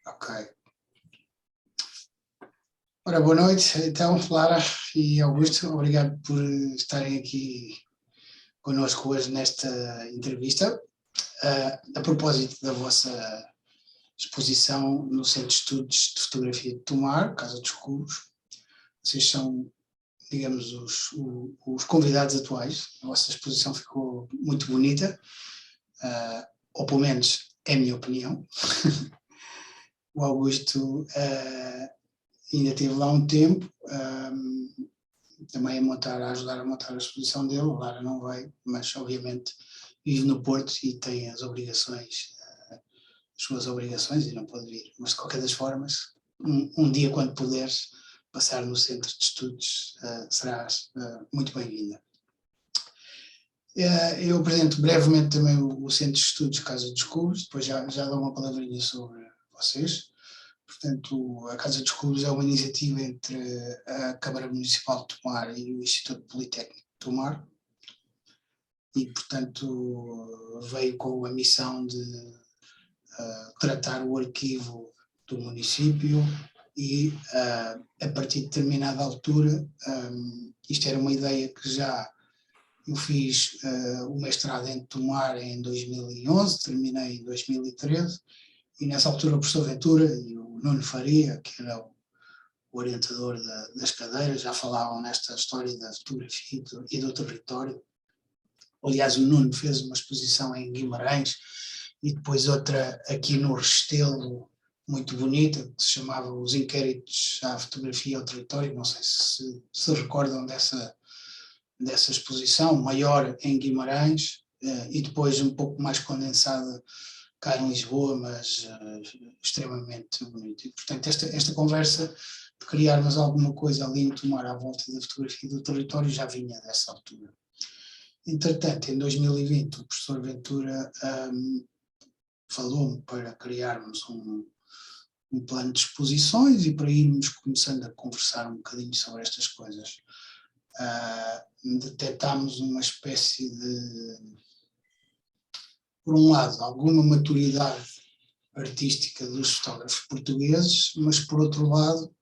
Ok. Ora, boa noite, então, Lara e Augusto, obrigado por estarem aqui connosco hoje nesta entrevista. A propósito da vossa exposição no Centro de Estudos de Fotografia de Tomar, Casa dos Cubos, vocês são, digamos, os convidados atuais. A vossa exposição ficou muito bonita, ou pelo menos é a minha opinião. O Augusto ainda esteve lá um tempo, também a ajudar a montar a exposição dele. A Lara não veio, mas obviamente vive no Porto e tem as suas obrigações e não pode vir. Mas de qualquer das formas, um dia quando puderes passar no Centro de Estudos, serás muito bem-vinda. Eu apresento brevemente também o Centro de Estudos Casa dos Cubos, depois já dou uma palavrinha sobre vocês. Portanto, a Casa dos Cubos é uma iniciativa entre a Câmara Municipal de Tomar e o Instituto Politécnico de Tomar e, portanto, veio com a missão de tratar o arquivo do município e, a partir de determinada altura, isto era uma ideia que já eu fiz o mestrado em Tomar em 2011, terminei em 2013, e nessa altura o professor Ventura e o Nuno Faria, que era o orientador das cadeiras, já falavam nesta história da fotografia e do território. Aliás, o Nuno fez uma exposição em Guimarães e depois outra aqui no Restelo, muito bonita, que se chamava Os Inquéritos à Fotografia e ao Território. Não sei se recordam dessa exposição, maior em Guimarães, e depois um pouco mais condensada cá em Lisboa, mas extremamente bonito. E, portanto, esta conversa de criarmos alguma coisa ali em Tomar à volta da fotografia do território já vinha dessa altura. Entretanto, em 2020, o professor Ventura falou-me para criarmos um plano de exposições e para irmos começando a conversar um bocadinho sobre estas coisas. Detectámos uma espécie de, por um lado, alguma maturidade artística dos fotógrafos portugueses, mas por outro lado,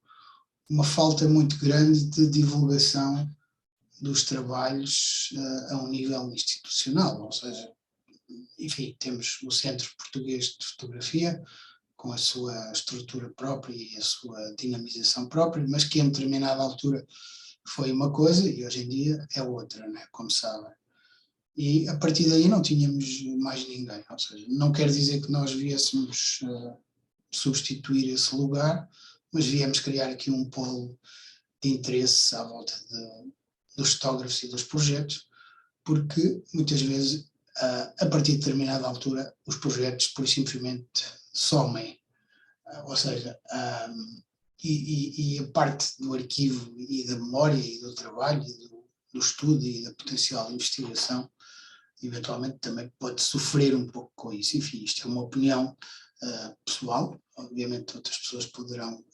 uma falta muito grande de divulgação dos trabalhos a um nível institucional, ou seja, enfim, temos o Centro Português de Fotografia, com a sua estrutura própria e a sua dinamização própria, mas que em determinada altura foi uma coisa e hoje em dia é outra, né, como sabem. E a partir daí não tínhamos mais ninguém, ou seja, não quer dizer que nós viéssemos substituir esse lugar, mas viemos criar aqui um polo de interesse à volta dos fotógrafos e dos projetos, porque muitas vezes, a partir de determinada altura, os projetos por simplesmente somem, ou seja, e a parte do arquivo e da memória e do trabalho e do estudo e da potencial investigação eventualmente também pode sofrer um pouco com isso. Enfim, isto é uma opinião pessoal, obviamente outras pessoas poderão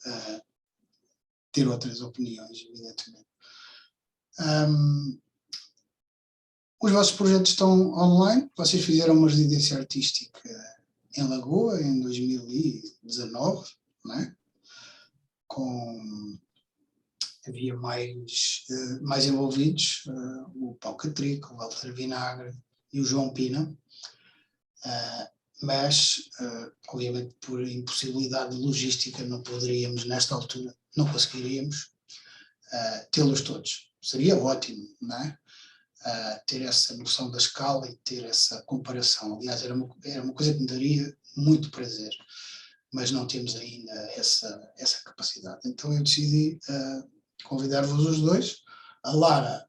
ter outras opiniões, evidentemente. Os vossos projetos estão online, vocês fizeram uma residência artística em Lagoa em 2019, não é? Havia mais envolvidos, o Paulo Catrico, o Walter Vinagre e o João Pina, mas obviamente por impossibilidade logística não poderíamos nesta altura, não conseguiríamos tê-los todos. Seria ótimo, não é? Ter essa noção da escala e ter essa comparação. Aliás, era uma coisa que me daria muito prazer, mas não temos ainda essa capacidade. Então eu decidi convidar-vos os dois. A Lara,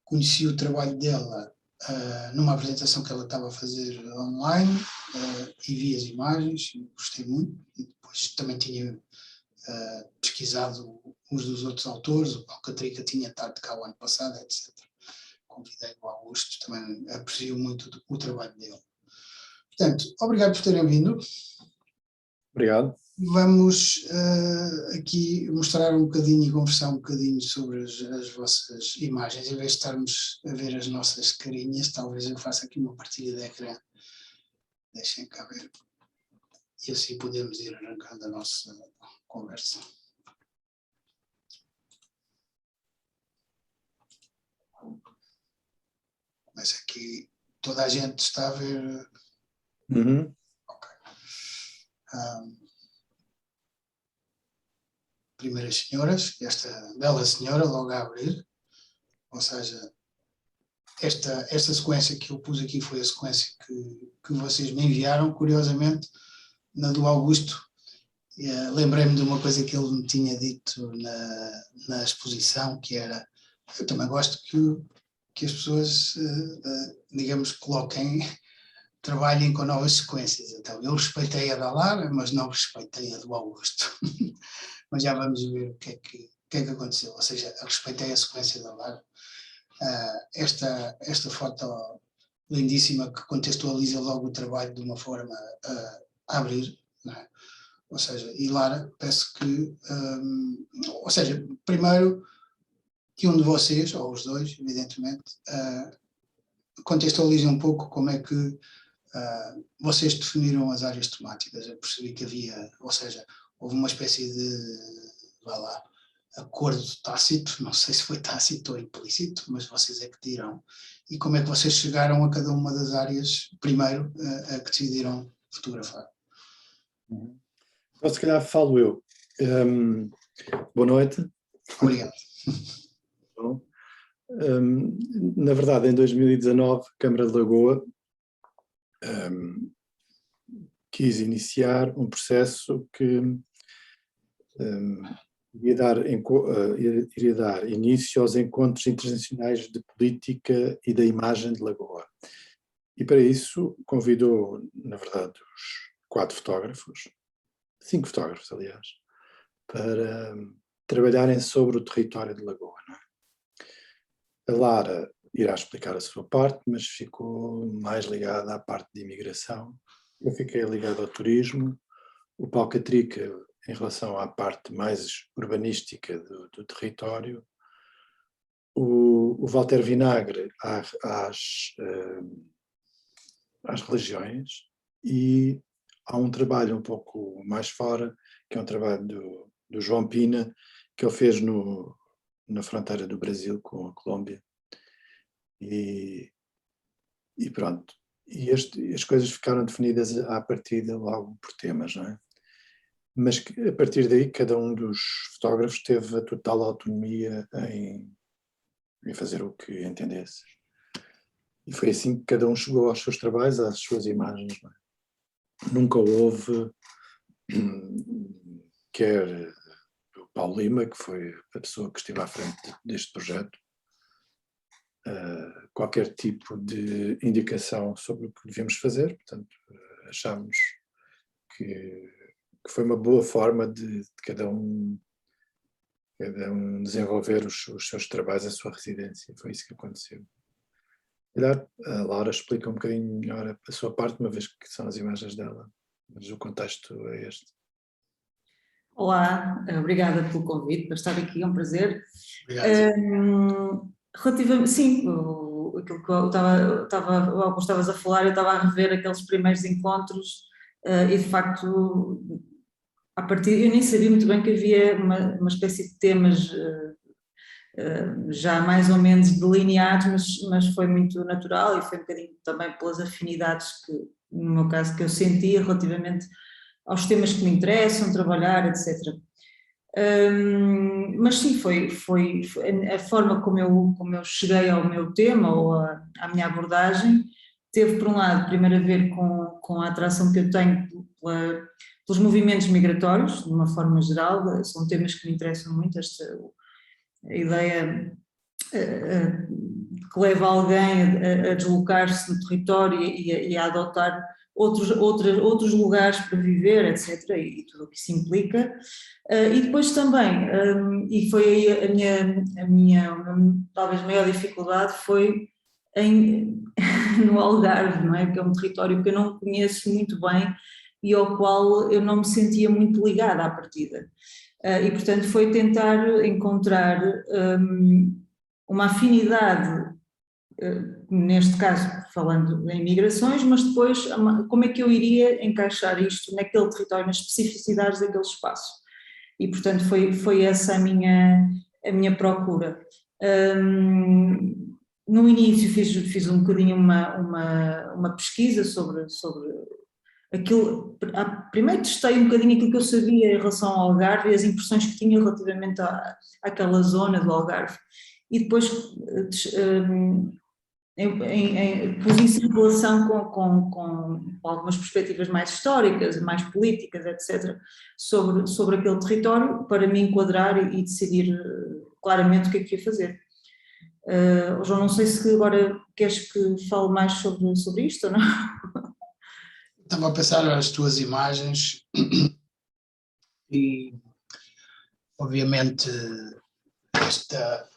conheci o trabalho dela numa apresentação que ela estava a fazer online e vi as imagens e gostei muito. E depois também tinha pesquisado uns dos outros autores, o Paulo Catrica tinha estado cá o ano passado, etc. Convidei o Augusto, também aprecio muito o trabalho dele. Portanto, obrigado por terem vindo. Obrigado. Vamos aqui mostrar um bocadinho e conversar um bocadinho sobre as vossas imagens. Em vez de estarmos a ver as nossas carinhas, talvez eu faça aqui uma partilha de ecrã. Deixem cá ver. e assim podemos ir arrancando a nossa conversa. Mas aqui toda a gente está a ver. Ok. Primeiras senhoras, esta bela senhora logo a abrir, ou seja, esta sequência que eu pus aqui foi a sequência que vocês me enviaram, curiosamente, na do Augusto. Lembrei-me de uma coisa que ele me tinha dito na exposição, que era, eu também gosto que as pessoas, digamos, trabalhem com novas sequências. Então, eu respeitei a da Lara, mas não respeitei a do Augusto. Mas já vamos ver o que é que aconteceu. Ou seja, respeitei a sequência da Lara. Esta foto lindíssima que contextualiza logo o trabalho de uma forma a abrir, não é? Ou seja, e Lara, peço que, ou seja, primeiro que um de vocês, ou os dois, evidentemente, contextualize um pouco como é que vocês definiram as áreas temáticas. Eu percebi que havia, ou seja, houve uma espécie de, vá lá, acordo tácito, não sei se foi tácito ou implícito, mas vocês é que dirão. E como é que vocês chegaram a cada uma das áreas, primeiro, a que decidiram fotografar? Então, se calhar falo eu. Boa noite. Obrigado. Bom, na verdade, em 2019, a Câmara de Lagoa quis iniciar um processo que iria dar início aos encontros internacionais de política e da imagem de Lagoa. E para isso convidou, na verdade, os 5 fotógrafos, aliás, para trabalharem sobre o território de Lagoa. Não é? A Lara irá explicar a sua parte, mas ficou mais ligada à parte de imigração. Eu fiquei ligado ao turismo. O Paulo Catrica, em relação à parte mais urbanística do território. O Walter Vinagre às religiões. E há um trabalho um pouco mais fora, que é um trabalho do João Pina, que ele fez na fronteira do Brasil com a Colômbia. E pronto. E as coisas ficaram definidas à partida logo por temas, não é? Mas a partir daí cada um dos fotógrafos teve a total autonomia em fazer o que entendesse. E foi assim que cada um chegou aos seus trabalhos, às suas imagens. Não é? Nunca houve, quer o Paulo Lima, que foi a pessoa que esteve à frente deste projeto, qualquer tipo de indicação sobre o que devemos fazer. Portanto, achámos que foi uma boa forma de cada um desenvolver os seus trabalhos, a sua residência. Foi isso que aconteceu. A Laura explica um bocadinho melhor a sua parte, uma vez que são as imagens dela, mas o contexto é este. Olá, obrigada pelo convite, para estar aqui, é um prazer. Obrigado. Relativamente, sim, aquilo que o Augusto estavas a falar, eu estava a rever aqueles primeiros encontros e de facto, a partir, eu nem sabia muito bem que havia uma espécie de temas já mais ou menos delineados, mas foi muito natural e foi um bocadinho também pelas afinidades que, no meu caso, que eu sentia relativamente aos temas que me interessam, trabalhar, etc. Mas sim, foi a forma como eu cheguei ao meu tema ou à minha abordagem, teve por um lado primeiro a ver com a atração que eu tenho pelos movimentos migratórios, de uma forma geral, são temas que me interessam muito, a ideia que leva alguém a deslocar-se no território e a adotar outros lugares para viver, etc., e tudo o que isso implica. E depois também, e foi aí a minha talvez maior dificuldade, foi no Algarve, não é? Que é um território que eu não conheço muito bem e ao qual eu não me sentia muito ligada à partida. E portanto foi tentar encontrar uma afinidade, neste caso falando em migrações, mas depois como é que eu iria encaixar isto naquele território, nas especificidades daquele espaço. E, portanto, foi essa a minha procura. No início fiz um bocadinho uma pesquisa sobre aquilo. Primeiro testei um bocadinho aquilo que eu sabia em relação ao Algarve e as impressões que tinha relativamente àquela zona do Algarve. E depois pus isso em relação com algumas perspectivas mais históricas, mais políticas, etc., sobre aquele território, para me enquadrar e decidir claramente o que é que ia fazer. João, não sei se agora queres que fale mais sobre isto ou não? Estava a pensar nas tuas imagens e, obviamente, esta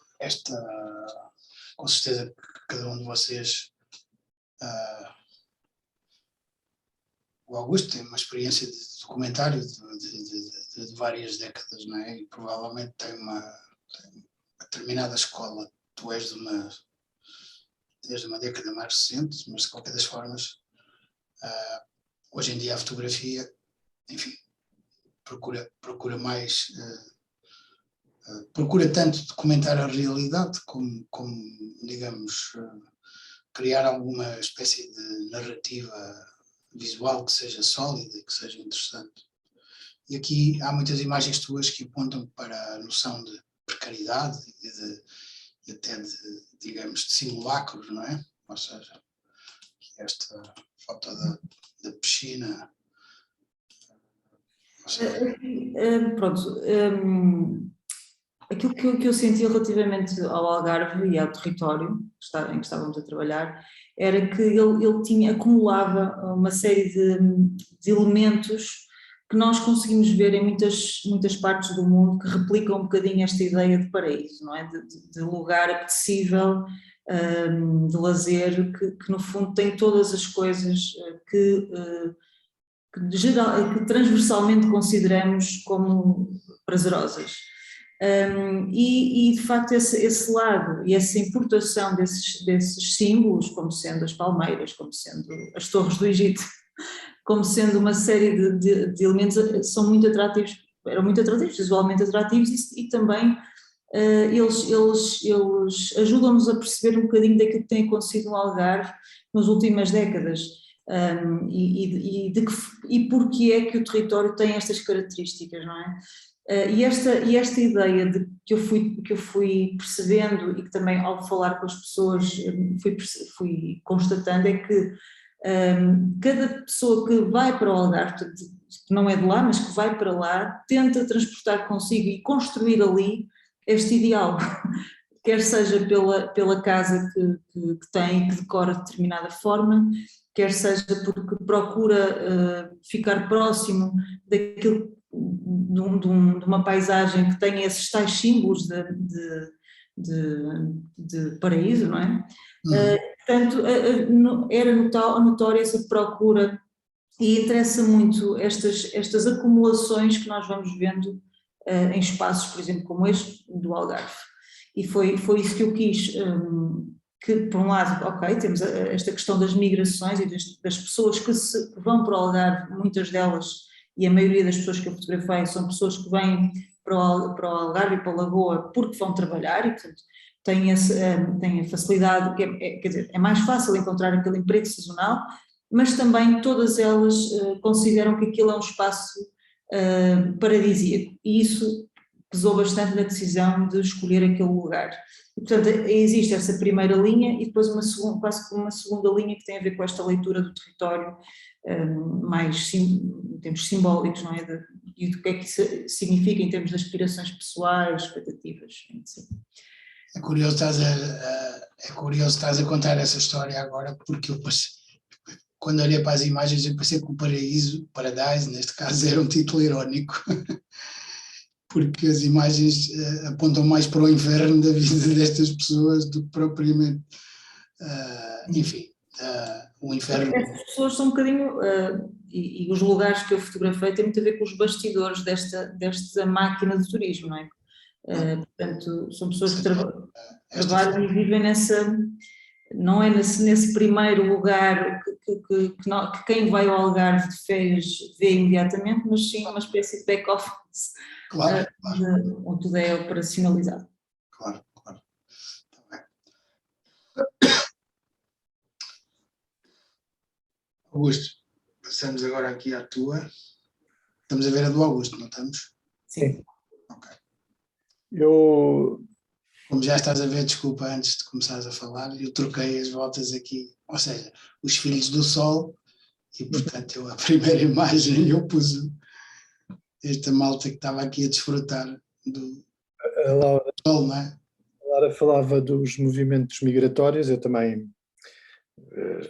com certeza que cada um de vocês, o Augusto tem uma experiência de documentário de várias décadas, não é? E provavelmente tem uma determinada escola. Tu és desde uma década mais recente, mas de qualquer das formas, hoje em dia a fotografia, enfim, procura mais, procura tanto documentar a realidade como digamos, criar alguma espécie de narrativa visual que seja sólida e que seja interessante. E aqui há muitas imagens tuas que apontam para a noção de precariedade e até digamos, de simulacros, não é? Ou seja, esta foto da piscina. Pronto, aquilo que eu senti relativamente ao Algarve e ao território em que estávamos a trabalhar era que ele acumulava uma série de elementos que nós conseguimos ver em muitas partes do mundo que replicam um bocadinho esta ideia de paraíso, não é? De lugar apetecível, de lazer, que no fundo tem todas as coisas que transversalmente consideramos como prazerosas. E de facto esse lado e essa importação desses símbolos, como sendo as palmeiras, como sendo as torres do Egito, como sendo uma série de elementos, eram muito atrativos, visualmente atrativos, e também eles ajudam-nos a perceber um bocadinho daquilo que tem acontecido no Algarve nas últimas décadas. E porque é que o território tem estas características, não é? E esta ideia que eu fui percebendo e que também ao falar com as pessoas fui constatando é que cada pessoa que vai para o Algarve, que não é de lá, mas que vai para lá, tenta transportar consigo e construir ali este ideal, quer seja pela casa que tem e que decora de determinada forma, quer seja porque procura ficar próximo daquilo, de uma paisagem que tenha esses tais símbolos de paraíso, não é? Portanto, era notória essa procura e interessa muito estas acumulações que nós vamos vendo em espaços, por exemplo, como este do Algarve. E foi isso que eu quis, que por um lado, ok, temos esta questão das migrações e das pessoas que vão para o Algarve, muitas delas, e a maioria das pessoas que eu fotografei são pessoas que vêm para o Algarve e para a Lagoa porque vão trabalhar e, portanto, têm a facilidade, quer dizer, é mais fácil encontrar aquele emprego sazonal, mas também todas elas consideram que aquilo é um espaço paradisíaco, e isso pesou bastante na decisão de escolher aquele lugar. E, portanto, existe essa primeira linha e depois quase uma segunda linha que tem a ver com esta leitura do território, mais em termos simbólicos, não é? E do que é que isso significa em termos de aspirações pessoais, expectativas, etc. É curioso estás a contar essa história agora, porque quando olhei para as imagens eu pensei que o Paradise, neste caso, era um título irónico, porque as imagens apontam mais para o inferno da vida destas pessoas do que propriamente, enfim, o inferno. Essas pessoas são um bocadinho, e os lugares que eu fotografei têm muito a ver com os bastidores desta máquina de turismo, não é? Portanto, são pessoas que trabalham e vivem não é nesse primeiro lugar que quem vai ao Algarve de férias vê imediatamente, mas sim uma espécie de back-office Claro, claro, onde tudo é operacionalizado. claro, claro. Tá bem. Augusto, passamos agora aqui à tua. Estamos a ver a do Augusto, não estamos? Sim. Ok. Eu, Como já estás a ver, desculpa, antes de começares a falar, eu troquei as voltas aqui, ou seja, os filhos do Sol, e portanto eu, a primeira imagem eu pus esta malta que estava aqui a desfrutar do a Laura, Sol, não é? a Laura falava dos movimentos migratórios, eu também,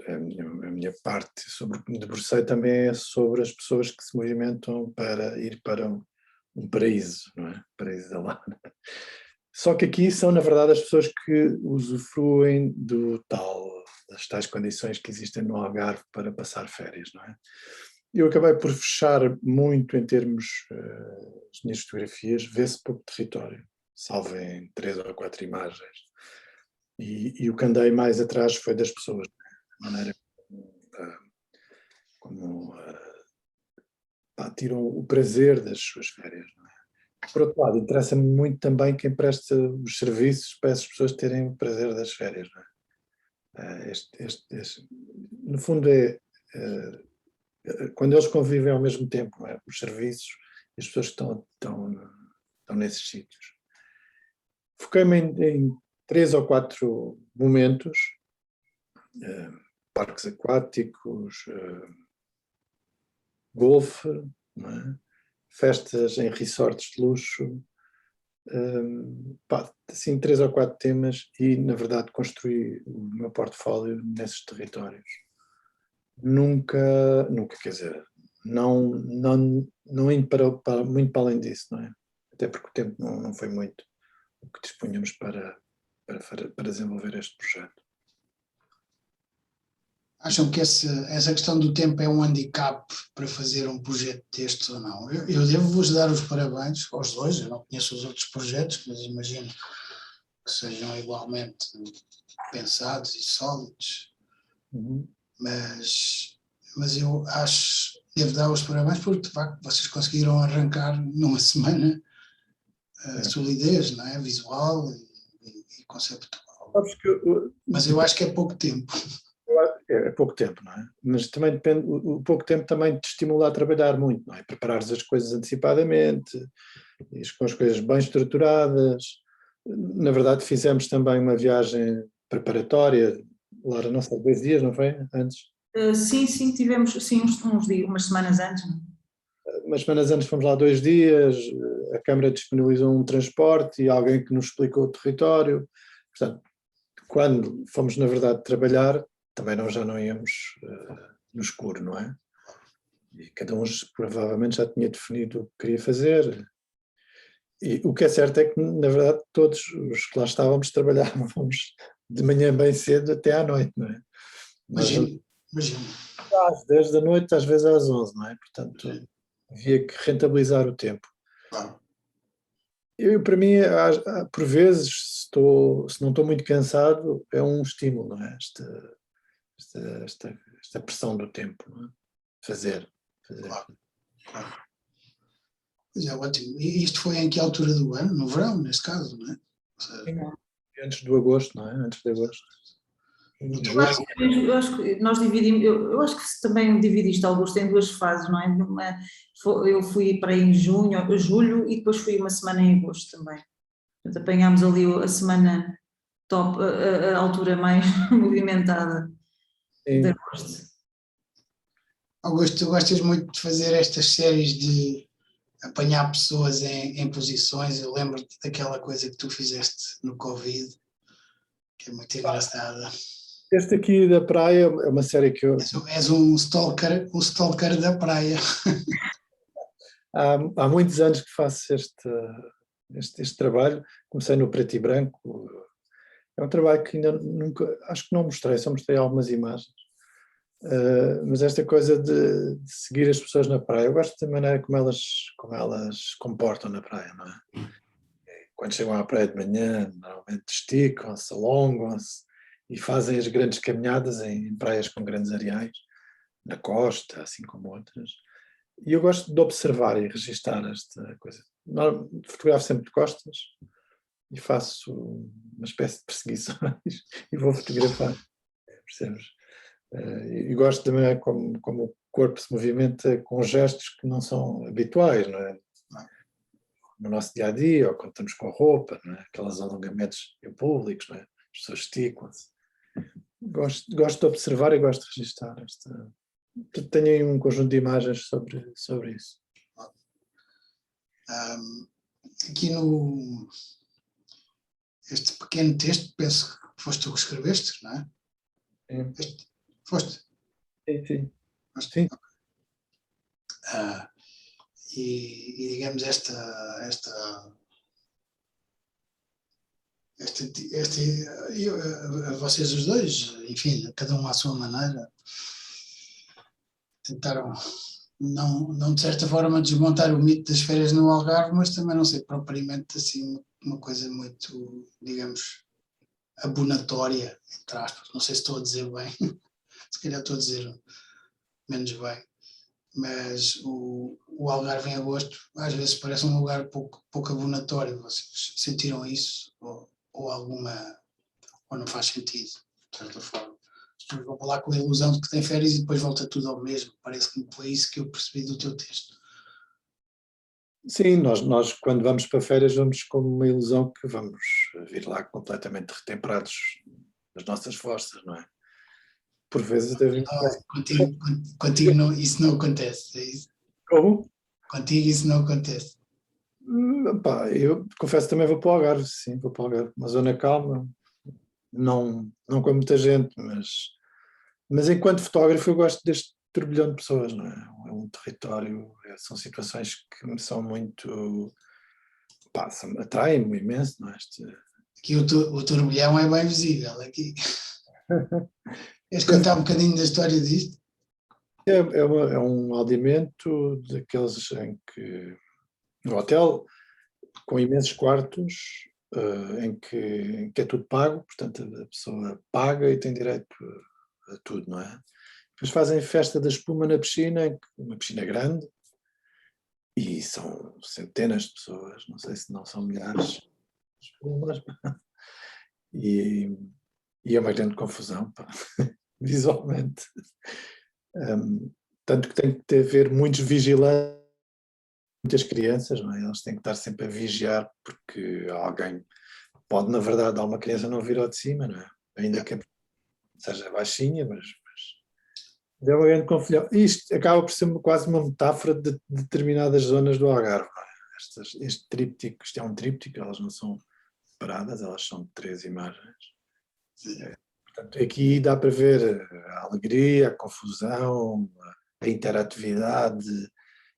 a minha parte sobre o que me debrucei também é sobre as pessoas que se movimentam para ir para um paraíso, não é? Paraíso da Lara. Só que aqui são, na verdade, as pessoas que usufruem das tais condições que existem no Algarve para passar férias, não é? Eu acabei por fechar muito em termos, as minhas fotografias, vê-se pouco território, salvo em 3 ou 4 imagens. E o que andei mais atrás foi das pessoas, a maneira como tiram o prazer das suas férias, não é? Por outro lado, interessa-me muito também quem presta os serviços para essas pessoas terem o prazer das férias, não é? No fundo quando eles convivem ao mesmo tempo, não é? Os serviços e as pessoas que estão nesses sítios. Foquei-me em 3 ou 4 momentos, parques aquáticos, golfe, não é? Festas em resorts de luxo, assim 3 ou 4 temas e na verdade construí o meu portfólio nesses territórios. Nunca, quer dizer, não indo muito para além disso, não é? Até porque o tempo não foi muito o que dispunhamos para desenvolver este projeto. Acham que essa questão do tempo é um handicap para fazer um projeto destes ou não? Eu devo-vos dar os parabéns aos dois, eu não conheço os outros projetos, mas imagino que sejam igualmente pensados e sólidos, mas eu devo dar os parabéns porque de facto vocês conseguiram arrancar numa semana a solidez, não é? Visual e conceptual. Mas eu acho que é pouco tempo. É pouco tempo, não é? Mas também depende, o pouco tempo também te estimula a trabalhar muito, não é? Preparares as coisas antecipadamente, com as coisas bem estruturadas. Na verdade, fizemos também uma viagem preparatória, Laura, não sei, 2 dias, não foi? Antes? Sim, tivemos sim, uns dias, umas semanas antes. Não? Umas semanas antes fomos lá 2 dias, a Câmara disponibilizou um transporte e alguém que nos explicou o território. Portanto, quando fomos, na verdade, trabalhar, também nós já não íamos no escuro, não é? E cada um provavelmente já tinha definido o que queria fazer. E o que é certo é que, na verdade, todos os que lá estávamos trabalhávamos de manhã bem cedo até à noite, não é? Imagino. Às 10 da noite, às vezes às 11, não é? Portanto, havia que rentabilizar o tempo. Claro. Para mim, por vezes, se não estou muito cansado, é um estímulo, não é? Esta pressão do tempo, não é? Fazer. Claro. Pois é, ótimo. E isto foi em que altura do ano? No verão, neste caso, não é? Antes do agosto, não é? Antes de agosto. Eu acho que nós dividimos, eu acho que também dividiste, Augusto, em 2 fases, não é? Eu fui para aí em julho e depois fui uma semana em agosto também. Portanto, apanhámos ali a semana top, a altura mais movimentada de agosto. Augusto, tu gostas muito de fazer estas séries de apanhar pessoas em posições. Eu lembro-te daquela coisa que tu fizeste no Covid, que é muito engraçada. Este aqui da praia é uma série que eu... És um stalker da praia. Há muitos anos que faço este trabalho. Comecei no preto e branco. É um trabalho que ainda nunca, acho que não mostrei, só mostrei algumas imagens. Mas esta coisa de seguir as pessoas na praia, eu gosto da maneira como elas se comportam na praia, não é? Quando chegam à praia de manhã, normalmente esticam-se, alongam-se, e fazem as grandes caminhadas em praias com grandes areais, na costa, assim como outras. E eu gosto de observar e registar esta coisa. Fotografo sempre de costas e faço uma espécie de perseguições e vou fotografar, percebes? E gosto também como o corpo se movimenta com gestos que não são habituais, não é? No nosso dia-a-dia, ou quando estamos com a roupa, não é? Aqueles alongamentos públicos, não é? As pessoas esticulam-se. Gosto de observar e gosto de registar esta... Tenho aí um conjunto de imagens sobre isso. Aqui no este pequeno texto, penso que foste tu que escreveste, não é? Sim. Foste? Sim. Foste? Sim. Okay. E digamos vocês os dois, enfim, cada um à sua maneira, tentaram não de certa forma desmontar o mito das férias no Algarve, mas também não sei propriamente assim uma coisa muito, digamos, abonatória, entre aspas. Não sei se estou a dizer bem, se calhar estou a dizer menos bem, mas o Algarve em agosto às vezes parece um lugar pouco abonatório. Vocês sentiram isso? Ou não faz sentido, de certa forma? Depois vou lá com a ilusão de que tem férias e depois volta tudo ao mesmo. Parece que foi isso que eu percebi do teu texto. Sim, nós quando vamos para férias vamos com uma ilusão que vamos vir lá completamente retemperados das nossas forças, não é? Por vezes deve... Contigo não, isso não acontece, é isso? Como? Contigo isso não acontece. Pá, eu confesso que também vou para o Algarve, sim, vou para o Algarve, uma zona calma, não com muita gente, mas enquanto fotógrafo eu gosto deste turbilhão de pessoas, não é? É um território, são situações que me são muito, pá, atraem-me imenso, não é? Aqui o turbilhão é bem visível, aqui. Queres contar um bocadinho da história disto? É um aldeamento daqueles em que, no hotel, com imensos quartos, em que é tudo pago, portanto a pessoa paga e tem direito a tudo, não é? Depois fazem festa da espuma na piscina, uma piscina grande, e são centenas de pessoas, não sei se não são milhares de espumas, e é uma grande confusão, pá, visualmente. Tanto que tem que haver muitos vigilantes, muitas crianças, não é? Eles têm que estar sempre a vigiar, porque alguém pode, na verdade, dar uma criança não vir ao de cima, não é? Ainda que seja baixinha, mas é uma grande confusão. Isto acaba por ser quase uma metáfora de determinadas zonas do Algarve, não é? Este tríptico, isto é um tríptico, elas não são separadas, elas são de 3 imagens. Portanto, aqui dá para ver a alegria, a confusão, a interatividade,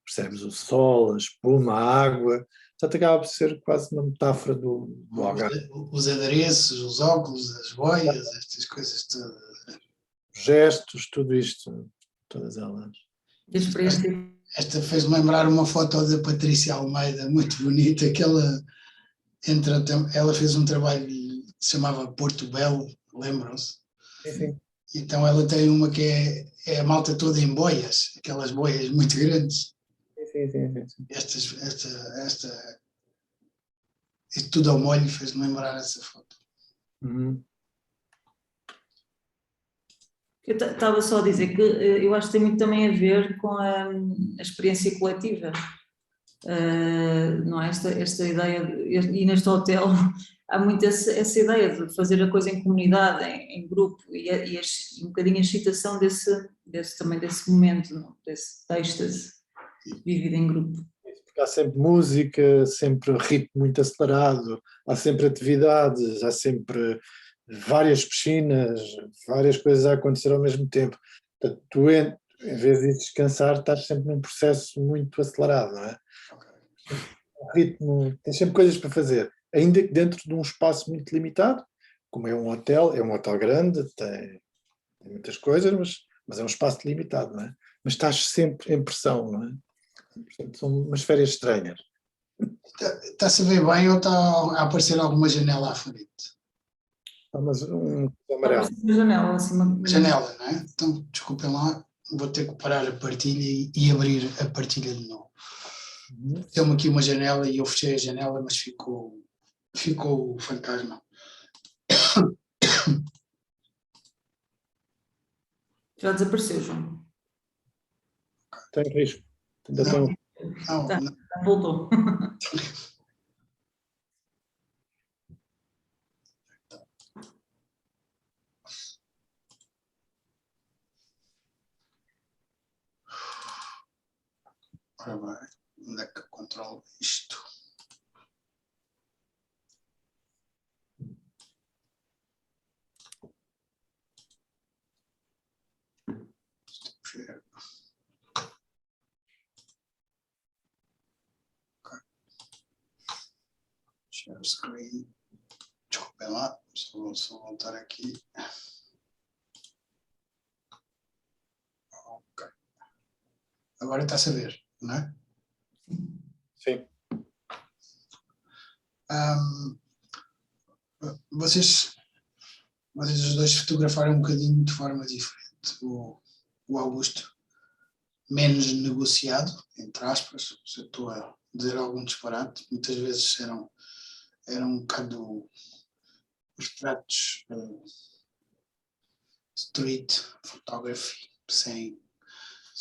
percebes? O sol, a espuma, a água. Portanto, acaba por ser quase uma metáfora do Algarve. Os adereços, os óculos, as boias, estas coisas todas. Gestos, tudo isto, todas elas. Esta fez-me lembrar uma foto da Patrícia Almeida, muito bonita, que ela fez um trabalho que se chamava Porto Belo, lembram-se? Sim. Então ela tem uma que é a malta toda em boias, aquelas boias muito grandes. Sim. Isto tudo ao molho fez-me lembrar essa foto. Uhum. Eu estava só a dizer que eu acho que tem muito também a ver com a experiência coletiva, não é? Esta ideia, e neste hotel há muito essa ideia de fazer a coisa em comunidade, em grupo, e um bocadinho a excitação também desse momento, não? Desse êxtase vivido em grupo. Porque há sempre música, sempre ritmo muito acelerado, há sempre atividades, há sempre várias piscinas, várias coisas a acontecer ao mesmo tempo. Portanto, tu, em vez de descansar, estás sempre num processo muito acelerado, não é? O ritmo, tens sempre coisas para fazer, ainda que dentro de um espaço muito limitado, como é um hotel grande, tem muitas coisas, mas é um espaço limitado, não é? Mas estás sempre em pressão, não é? Portanto, são umas férias estranhas. Está-se a ver bem ou está a aparecer alguma janela à frente? mas um Só amarelo. aparece na janela, assim, Janela, não é? Então, desculpem lá, vou ter que parar a partilha e abrir a partilha de novo. Tem-me aqui uma janela e eu fechei a janela, mas ficou o fantasma. já desapareceu, João. Tem risco. Ainda tem um... Não, Tá, não. voltou. Ora bem, onde é que eu controlo isto? Ver. Ok. Share screen. Desculpem lá, só voltar aqui. Ok. Agora está a saber, não é? Sim. Vocês os dois fotografaram um bocadinho de forma diferente. O Augusto menos negociado, entre aspas, se eu estou a dizer algum disparate, muitas vezes eram um bocado retratos street photography, sem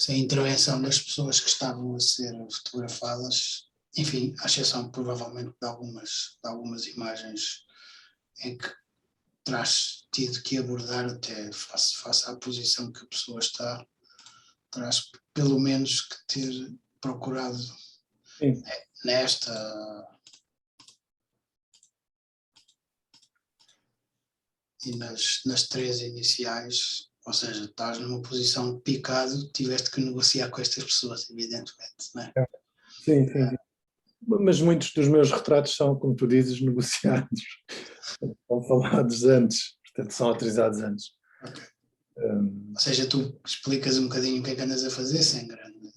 intervenção das pessoas que estavam a ser fotografadas, enfim, à exceção provavelmente de algumas imagens em que terás tido que abordar até face à posição que a pessoa está, terás pelo menos que ter procurado Sim. nesta e nas três iniciais, ou seja, estás numa posição de picado, tiveste que negociar com estas pessoas, evidentemente, não é? Sim, sim. Mas muitos dos meus retratos são, como tu dizes, negociados. São falados antes, portanto são autorizados antes. Okay. Ou seja, tu explicas um bocadinho o que é que andas a fazer sem grande...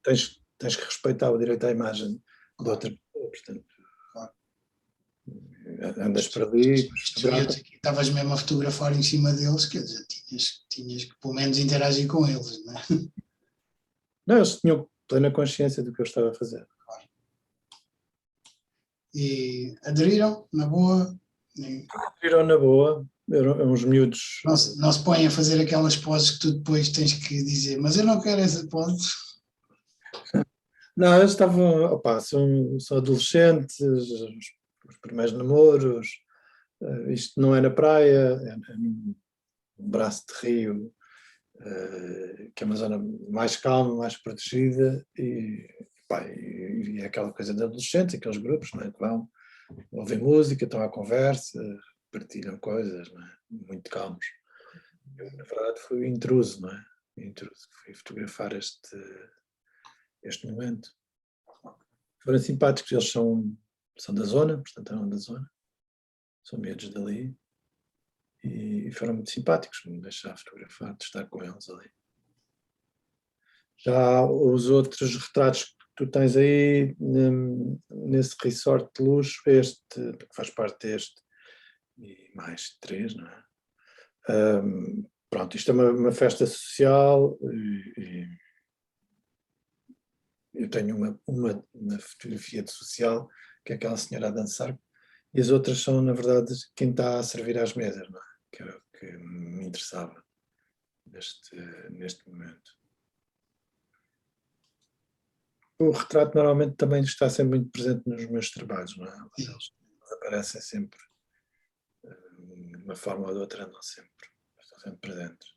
Tens que respeitar o direito à imagem de outra pessoa, portanto. Claro. Andas para ali, estavas mesmo a fotografar em cima deles, quer dizer, tinhas que pelo menos interagir com eles, não é? Não, eles tinham plena consciência do que eu estava a fazer. Claro. E aderiram, na boa? Aderiram na boa, eram uns miúdos. Não se põem a fazer aquelas poses que tu depois tens que dizer, mas eu não quero essa pose. Não, eles estavam, opa, são adolescentes, os primeiros namoros, isto não é na praia, é num braço de rio, que é uma zona mais calma, mais protegida, e é aquela coisa de adolescentes, aqueles grupos, não é, que vão, ouvem música, estão à conversa, partilham coisas, não é, muito calmos. Eu, na verdade, fui intruso, não é? Intruso, fui fotografar este momento. Foram simpáticos, eles são da zona, portanto eram da zona, são miúdos dali, e foram muito simpáticos, me deixar fotografar, de estar com eles ali. Já os outros retratos que tu tens aí, nesse resort de luxo, este, que faz parte deste, e mais 3, não é? Pronto, isto é uma festa social, e eu tenho uma fotografia de social, que é aquela senhora a dançar, e as outras são, na verdade, quem está a servir às mesas, não é? Que era o que me interessava neste momento. O retrato normalmente também está sempre muito presente nos meus trabalhos, não é? Eles aparecem sempre, de uma forma ou de outra, estão sempre presentes.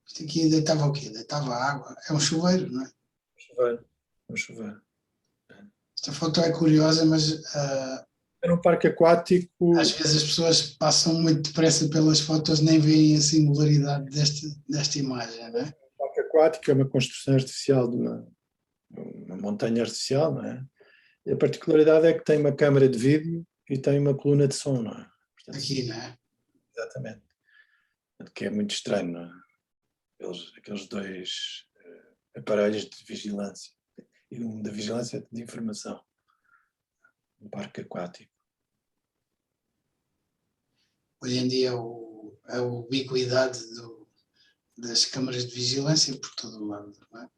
Isto aqui deitava o quê? Deitava água. É um chuveiro, não é? Um chuveiro. Esta foto é curiosa, mas Era um parque aquático. Às vezes as pessoas passam muito depressa pelas fotos, nem veem a singularidade desta imagem, não é? Um parque aquático é uma construção artificial de uma montanha artificial, não é? E a particularidade é que tem uma câmara de vídeo e tem uma coluna de som, não é? Portanto, Aqui, não é? Exatamente. Que é muito estranho, não é? Aqueles dois aparelhos de vigilância. e um da Vigilância de Informação, no parque aquático. Hoje em dia a ubiquidade das câmaras de vigilância por todo o lado, não é?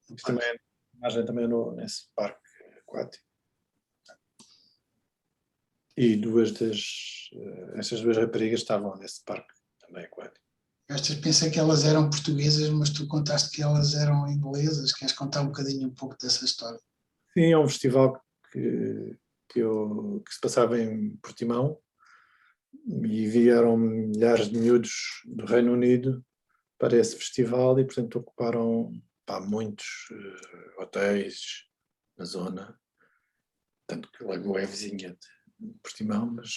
Isto também é imagem também nesse parque aquático. E estas duas raparigas estavam nesse parque também aquático. Estas pensei que elas eram portuguesas, mas tu contaste que elas eram inglesas. Queres contar um pouco dessa história? Sim, é um festival que se passava em Portimão e vieram milhares de miúdos do Reino Unido para esse festival e, portanto, ocuparam muitos hotéis na zona. Tanto que Lagoa é vizinha de Portimão, mas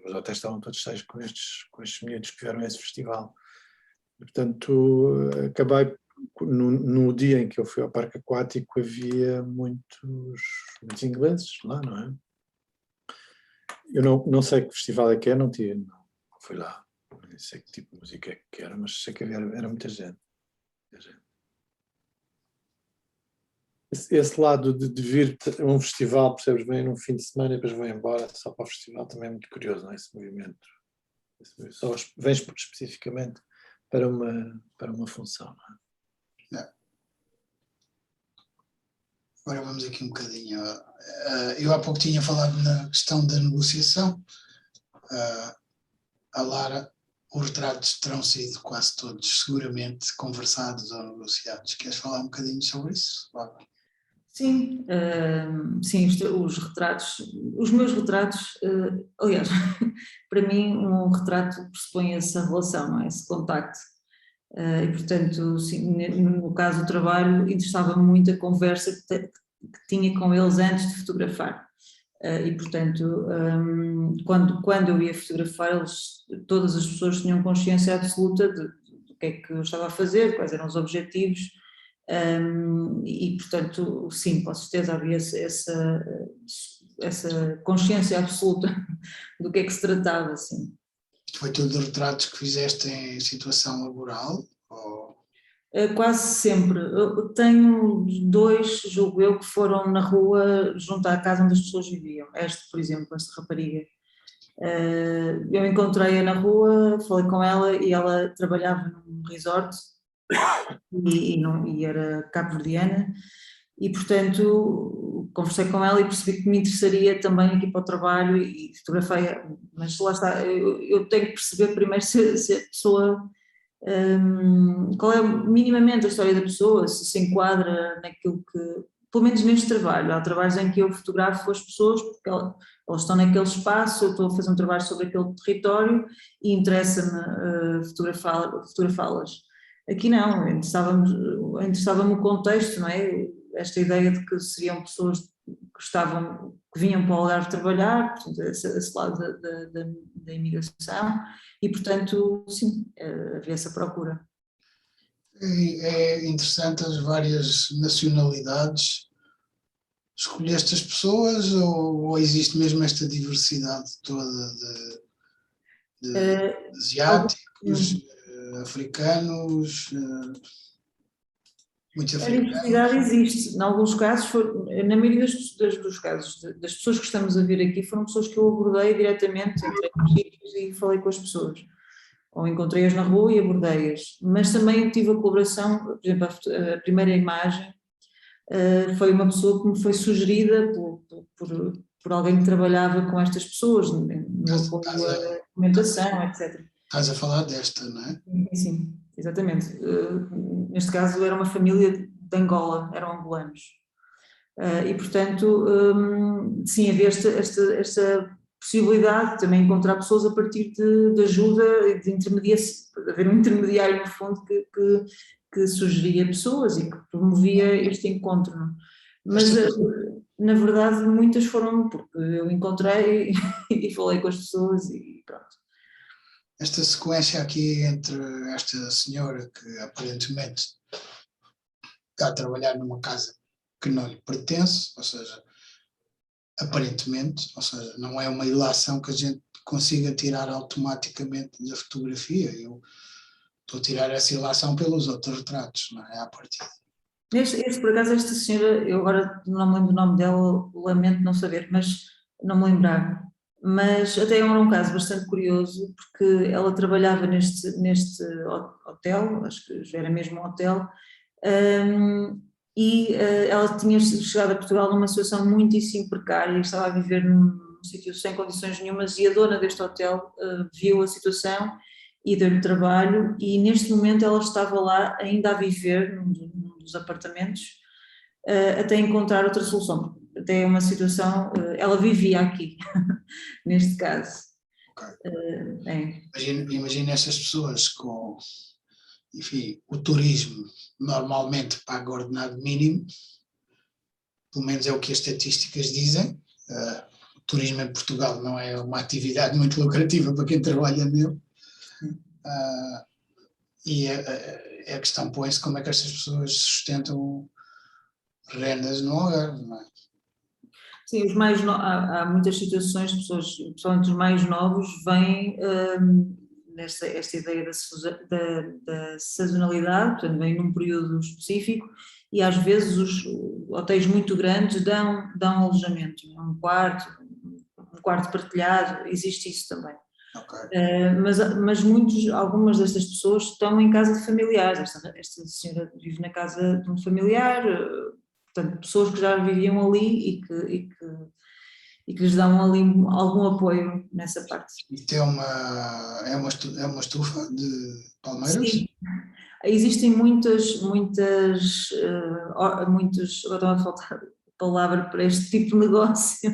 os hotéis estavam todos cheios com estes miúdos que vieram a esse festival. E, portanto, acabei, no dia em que eu fui ao parque aquático, havia muitos ingleses lá, não é? Eu não sei que festival é que é, não fui lá, não sei que tipo de música é que era, mas sei que era muita gente. Esse lado de vir a um festival, percebes bem, num fim de semana e depois vou embora só para o festival, também é muito curioso, não é? Esse movimento. Só vens especificamente para uma função, não é? Agora vamos aqui um bocadinho. Eu há pouco tinha falado na questão da negociação. A Lara, os retratos terão sido quase todos seguramente conversados ou negociados. Queres falar um bocadinho sobre isso, Lara? Sim, sim, os meus retratos, aliás, para mim um retrato pressupõe essa relação, não é? Esse contacto. E portanto, sim, no caso do trabalho, interessava-me muito a conversa que tinha com eles antes de fotografar. E portanto, quando eu ia fotografar, todas as pessoas tinham consciência absoluta do que é que eu estava a fazer, quais eram os objetivos. E portanto, sim, com certeza havia essa consciência absoluta do que é que se tratava, sim. Foi tudo retratos que fizeste em situação laboral? Ou... Quase sempre. Eu tenho 2, julgo eu, que foram na rua junto à casa onde as pessoas viviam. Este, por exemplo, esta rapariga. Eu encontrei-a na rua, falei com ela e ela trabalhava num resort e era cabo-verdiana e, portanto, conversei com ela e percebi que me interessaria também aqui para o trabalho e fotografei, mas lá está, eu tenho que perceber primeiro se a pessoa, qual é minimamente a história da pessoa, se enquadra naquilo que, pelo menos neste trabalho, há trabalhos em que eu fotografo as pessoas porque elas estão naquele espaço, eu estou a fazer um trabalho sobre aquele território e interessa-me fotografá-las. Aqui não, interessava-me o contexto, não é? Esta ideia de que seriam pessoas que vinham para o Algarve trabalhar, portanto, esse lado da imigração, e portanto, sim, havia essa procura. É interessante as várias nacionalidades. Escolheste as pessoas ou existe mesmo esta diversidade toda de asiáticos, africanos, muitos A africanos? diversidade existe, em alguns casos, na maioria dos casos, das pessoas que estamos a ver aqui, foram pessoas que eu abordei diretamente, entrei nos sítios e falei com as pessoas, ou encontrei-as na rua e abordei-as, mas também tive a colaboração, por exemplo, a primeira imagem foi uma pessoa que me foi sugerida por alguém que trabalhava com estas pessoas, no apoio à documentação, etc. Estás a falar desta, não é? Sim, exatamente. Neste caso era uma família de Angola, eram angolanos. E portanto, sim, havia esta possibilidade de também encontrar pessoas a partir de ajuda, de intermediação, haver um intermediário no fundo que sugeria pessoas e que promovia este encontro. Mas na verdade muitas foram porque eu encontrei e falei com as pessoas e pronto. Esta sequência aqui entre esta senhora que aparentemente está a trabalhar numa casa que não lhe pertence, ou seja, aparentemente, ou seja, não é uma ilação que a gente consiga tirar automaticamente da fotografia. Eu estou a tirar essa ilação pelos outros retratos, não é? À partida. Por acaso, esta senhora, eu agora não me lembro do nome dela, lamento não saber, mas não me lembrar. Mas até era um caso bastante curioso, porque ela trabalhava neste hotel, acho que já era mesmo um hotel, e ela tinha chegado a Portugal numa situação muitíssimo precária e estava a viver num sítio sem condições nenhumas, e a dona deste hotel viu a situação e deu-lhe trabalho, e neste momento ela estava lá ainda a viver num dos apartamentos, até encontrar outra solução. Até uma situação, ela vivia aqui, neste caso. Okay. Imagina essas pessoas com, enfim, o turismo normalmente paga ordenado mínimo, pelo menos é o que as estatísticas dizem. O turismo em Portugal não é uma atividade muito lucrativa para quem trabalha nele. E a questão põe-se como é que estas pessoas sustentam rendas no Algarve, não é? Sim, há muitas situações, pessoas, principalmente os mais novos, vêm esta ideia da sazonalidade, portanto, vêm num período específico, e às vezes os hotéis muito grandes dão alojamento, um quarto partilhado, existe isso também. Okay. Mas algumas destas pessoas estão em casa de familiares. Esta senhora vive na casa de um familiar, portanto, pessoas que já viviam ali e que lhes dão ali algum apoio nessa parte. E tem é uma estufa de palmeiras? Sim, existem muitos, agora estava a faltar a palavra para este tipo de negócio,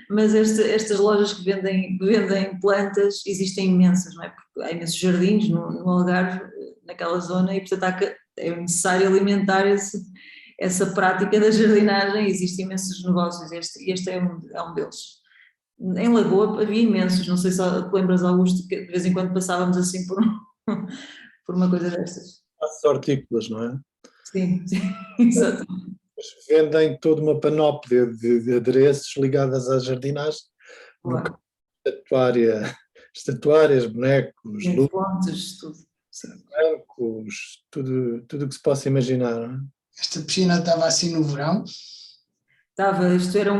mas estas lojas que vendem plantas existem imensas, não é? Porque há imensos jardins no Algarve, naquela zona, e portanto é necessário alimentar essa prática da jardinagem. Existem imensos negócios, este é um deles. Em Lagoa havia imensos, não sei se te lembras, Augusto, que de vez em quando passávamos assim por uma coisa destas. As hortícolas, não é? Sim, exato. Vendem toda uma panóplia de adereços ligadas à jardinagem, Claro. estatuárias, bonecos, Fontes, tudo. Sim. bancos, tudo o que se possa imaginar, não é? Esta piscina estava assim no verão? Isto era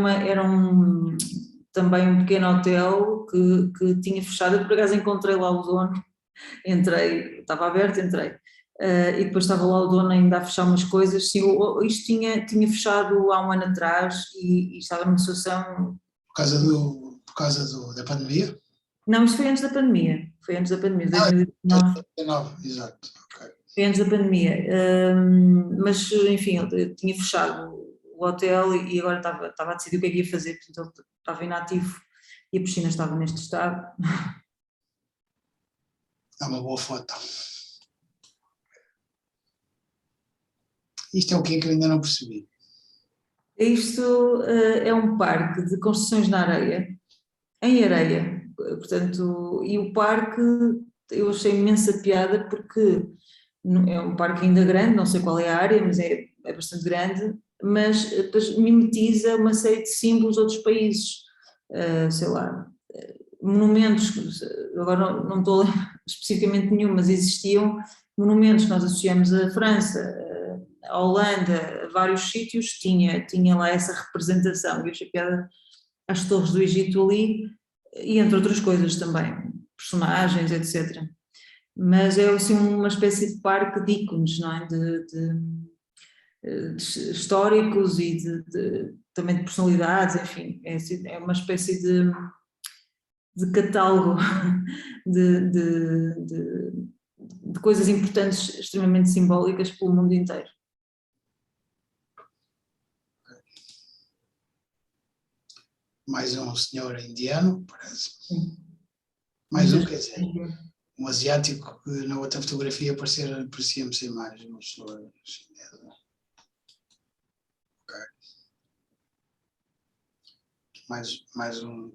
também um pequeno hotel que tinha fechado. Eu por acaso encontrei lá o dono, entrei, estava aberto, entrei. E depois estava lá o dono ainda a fechar umas coisas. Sim, isto tinha fechado há um ano atrás e estava numa situação... Por causa da pandemia? Não, isto foi antes da pandemia. Foi antes da pandemia, 2019, exato. Okay. Foi antes da pandemia. Mas, enfim, eu tinha fechado o hotel e agora estava a decidir o que é que ia fazer, portanto ele estava inativo e a piscina estava neste estado. É uma boa foto. Isto é o que é que eu ainda não percebi? Isto é um parque de construções na areia, em areia, portanto, e o parque eu achei imensa piada porque é um parque ainda grande, não sei qual é a área, mas é bastante grande, mas depois mimetiza uma série de símbolos de outros países, sei lá, monumentos, agora não estou a lembrar especificamente nenhum, mas existiam monumentos que nós associamos à França, à Holanda, a vários sítios, tinha lá essa representação, e eu achei piada às torres do Egito ali, e entre outras coisas também, personagens, etc. Mas é assim uma espécie de parque de ícones, não é? De históricos e também de personalidades, enfim, é uma espécie de catálogo de coisas importantes, extremamente simbólicas pelo mundo inteiro. Mais um senhor indiano, parece. Sim. Mais um, quer dizer, um asiático que na outra fotografia parecia-me ser mais uma pessoa chinesa. Okay. Mais um,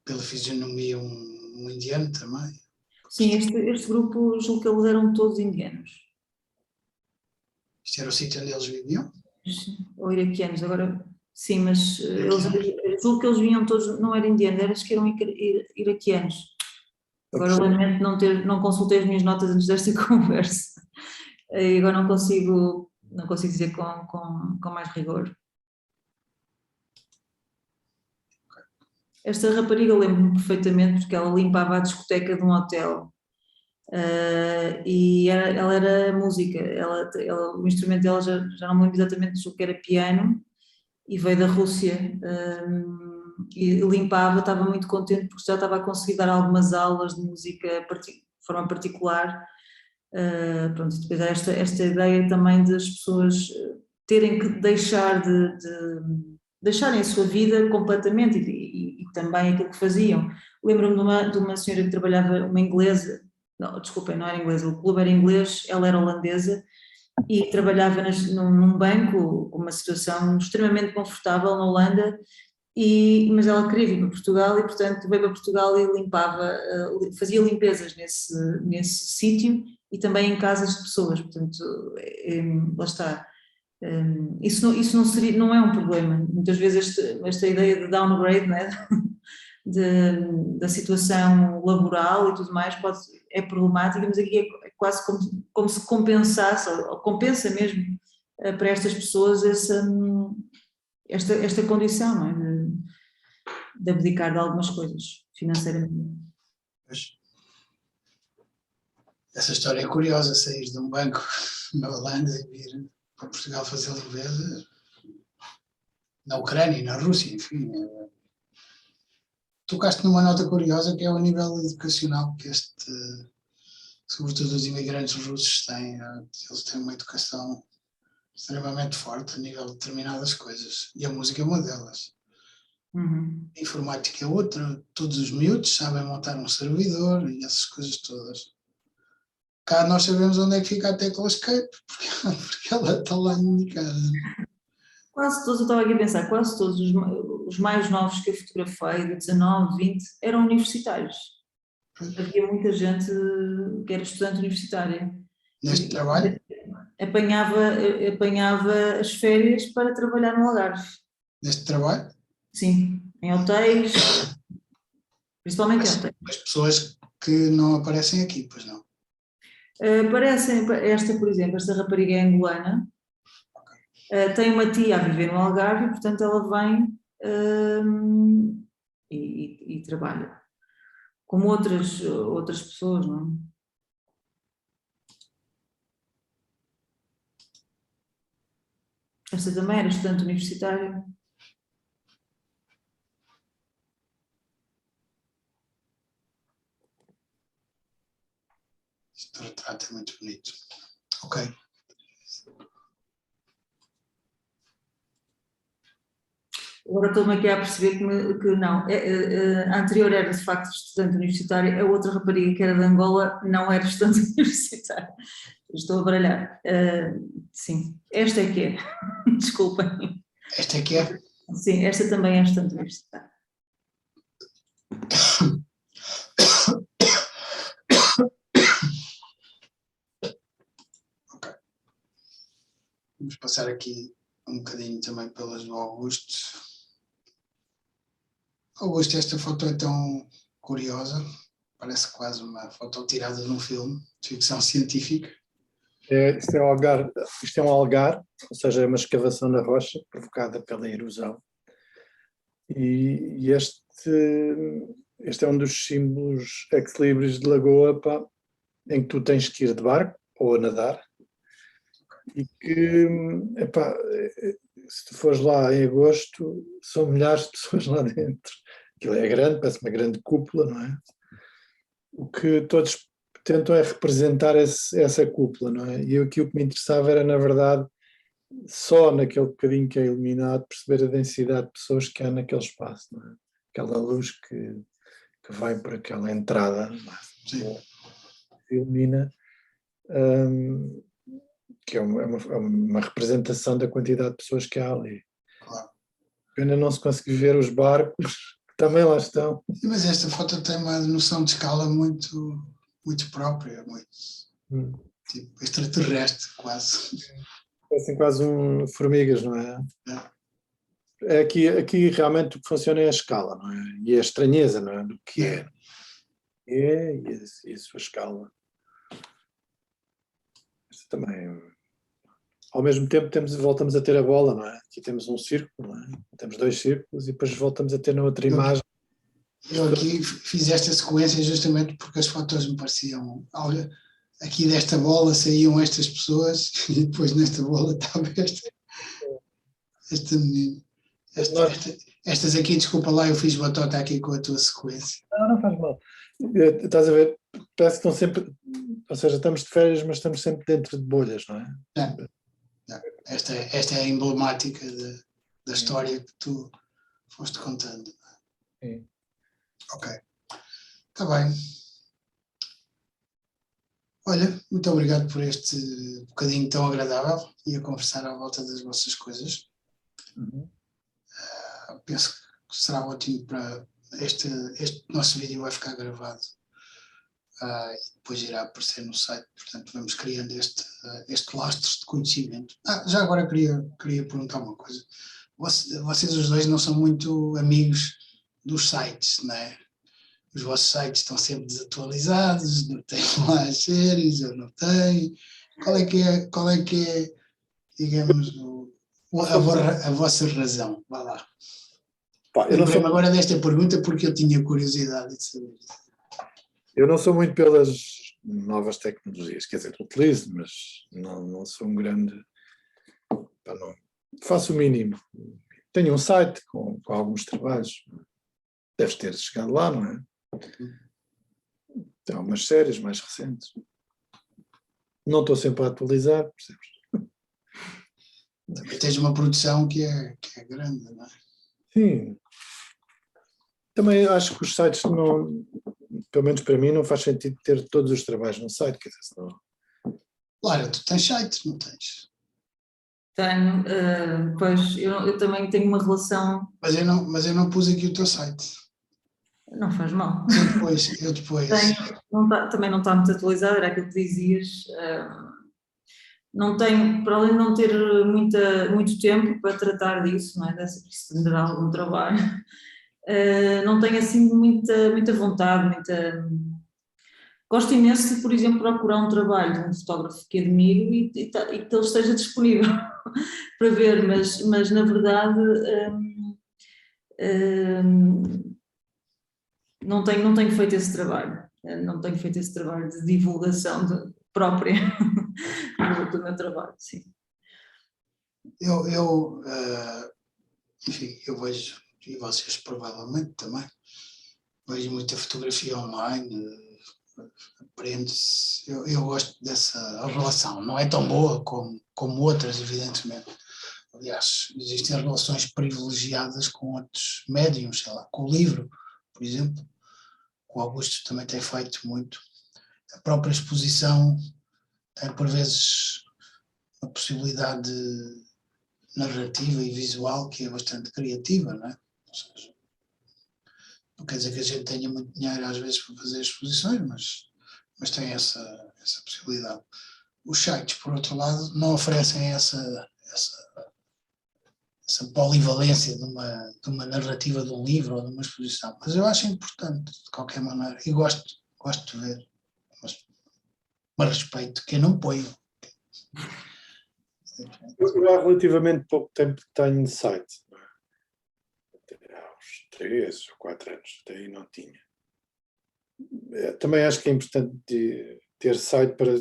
pela fisionomia, um indiano também. Sim, este grupo, julgo que eles eram todos indianos. Isto era o sítio onde eles viviam? Ou iraquianos, agora sim, mas julgo que eles vinham todos, não eram indianos, acho que eram iraquianos. Agora lamento não consultei as minhas notas antes desta conversa, e agora não consigo não consigo dizer com mais rigor. Esta rapariga eu lembro-me perfeitamente porque ela limpava a discoteca de um hotel. E ela era música, o instrumento dela já não me lembro exatamente o que era piano, e veio da Rússia, e limpava, estava muito contente porque já estava a conseguir dar algumas aulas de música de forma particular. Pronto, e depois há esta ideia também das pessoas terem que deixar deixarem a sua vida completamente e também aquilo que faziam. Lembro-me de uma senhora que trabalhava, uma inglesa, não, desculpem, não era inglesa, o clube era inglês, ela era holandesa e trabalhava num banco com uma situação extremamente confortável na Holanda, mas ela queria vir para Portugal e portanto veio para Portugal e limpava, fazia limpezas nesse sítio e também em casas de pessoas, portanto lá está. Isso não seria, não é um problema. Muitas vezes esta ideia de downgrade, né? Da situação laboral e tudo mais é problemática, mas aqui é quase como se compensasse, ou compensa mesmo para estas pessoas esta condição, não é? De abdicar de algumas coisas financeiramente. Essa história é curiosa, sair de um banco na Holanda e vir para Portugal fazer limpeza, na Ucrânia e na Rússia, enfim. Tocaste numa nota curiosa que é o nível educacional que sobretudo os imigrantes russos têm. Eles têm uma educação extremamente forte a nível de determinadas coisas, e a música é uma delas. Uhum. A informática é outra, todos os miúdos sabem montar um servidor e essas coisas todas. Cá nós sabemos onde é que fica a tecla escape, porque ela está lá indicada. Quase todos, eu estava aqui a pensar, quase todos os mais novos que eu fotografei, de 19, 20, eram universitários. Havia muita gente que era estudante universitária. Neste trabalho? Apanhava as férias para trabalhar no Algarve. Neste trabalho? Sim, em hotéis, principalmente em hotéis. As pessoas que não aparecem aqui, pois não? Por exemplo, esta rapariga é angolana, tem uma tia a viver no Algarve e, portanto, ela vem e trabalha, como outras pessoas, não é? Esta também era estudante universitária. Este retrato é muito bonito. Ok. Agora estou-me aqui a perceber que não. A anterior era de facto estudante universitária, a outra rapariga que era de Angola não era estudante universitária. Estou a baralhar. Sim, esta é que é. Desculpem. Esta é que é? Sim, esta também é estudante universitária. Ok. Vamos passar aqui um bocadinho também pelas do Augusto. Augusto, esta foto é tão curiosa, parece quase uma foto tirada de um filme de ficção científica. Isto é um algar, ou seja, é uma escavação na rocha provocada pela erosão. E este é um dos símbolos ex-libris de Lagoa, pá, em que tu tens que ir de barco ou a nadar. E que, epá, se tu fores lá em agosto, são milhares de pessoas lá dentro. Aquilo é grande, parece uma grande cúpula, não é? O que todos tentam é representar essa cúpula, não é? E aqui o que me interessava era, na verdade, só naquele bocadinho que é iluminado, perceber a densidade de pessoas que há naquele espaço, não é? Aquela luz que vem por aquela entrada, não é? Que ilumina, que é uma representação da quantidade de pessoas que há ali. Claro. Ainda não se conseguiu ver os barcos, que também lá estão. Mas esta foto tem uma noção de escala muito, muito própria, muito tipo extraterrestre, quase. Parecem quase formigas, não é? Aqui realmente o que funciona é a escala, não é? E a estranheza, não é? Do que é. E a sua escala. Esta também. ao mesmo tempo voltamos a ter a bola, não é? Aqui temos um círculo, não é? Temos 2 círculos e depois voltamos a ter na outra imagem. Eu aqui fiz esta sequência justamente porque as fotos me pareciam, olha, aqui desta bola saíam estas pessoas e depois nesta bola estava esta menina. Estas aqui, desculpa lá, eu fiz batota aqui com a tua sequência. Não faz mal. Estás a ver? Parece que estão sempre, ou seja, estamos de férias, mas estamos sempre dentro de bolhas, não é? Esta é a emblemática da história que tu foste contando. Sim. Ok, está bem. Olha, muito obrigado por este bocadinho tão agradável e a conversar à volta das vossas coisas. Penso que será ótimo para este nosso vídeo vai ficar gravado e depois irá aparecer no site, portanto vamos criando este lastro de conhecimento. Já agora queria perguntar uma coisa. Vocês os dois não são muito amigos dos sites, não é? Os vossos sites estão sempre desatualizados, não têm lá as séries, ou não têm. Qual é que é, digamos, a vossa razão? Vá lá. Lembrei-me agora desta pergunta porque eu tinha curiosidade de saber isso. Eu não sou muito pelas novas tecnologias, quer dizer, utilizo, mas não sou um grande... Não, faço o mínimo. Tenho um site com alguns trabalhos. Deves ter chegado lá, não é? Tem algumas séries mais recentes. Não estou sempre a atualizar, percebes? Também tens uma produção que é grande, não é? Sim. Também acho que os sites não, pelo menos para mim, não faz sentido ter todos os trabalhos no site, quer dizer, senão... Claro, tu tens sites, não tens? Tenho, pois eu também tenho uma relação... Mas eu não pus aqui o teu site. Não faz mal. Eu depois. Também não está muito atualizado, era aquilo que dizias. Não tenho, para além de não ter muito tempo para tratar disso, não é? Isso me dará algum trabalho. Não tenho assim muita vontade, Gosto imenso de, por exemplo, procurar um trabalho de um fotógrafo que admiro e que ele esteja disponível para ver, mas na verdade não tenho feito esse trabalho. Não tenho feito esse trabalho de divulgação própria do meu trabalho, sim. Enfim, eu vejo, e vocês provavelmente também, vejo muita fotografia online, aprende-se. Eu gosto dessa relação. Não é tão boa como outras, evidentemente. Aliás, existem relações privilegiadas com outros médiums, sei lá, com o livro, por exemplo. O Augusto também tem feito muito. A própria exposição tem, por vezes, uma possibilidade narrativa e visual que é bastante criativa, não é? Ou seja, não quer dizer que a gente tenha muito dinheiro às vezes para fazer exposições, mas tem essa possibilidade. Os sites, por outro lado, não oferecem essa polivalência de uma narrativa de um livro ou de uma exposição, mas eu acho importante, de qualquer maneira, e gosto de ver, mas respeito quem não põe. Eu há relativamente pouco tempo que tenho site. Há uns 3 ou 4 anos, até aí não tinha. Também acho que é importante ter site para,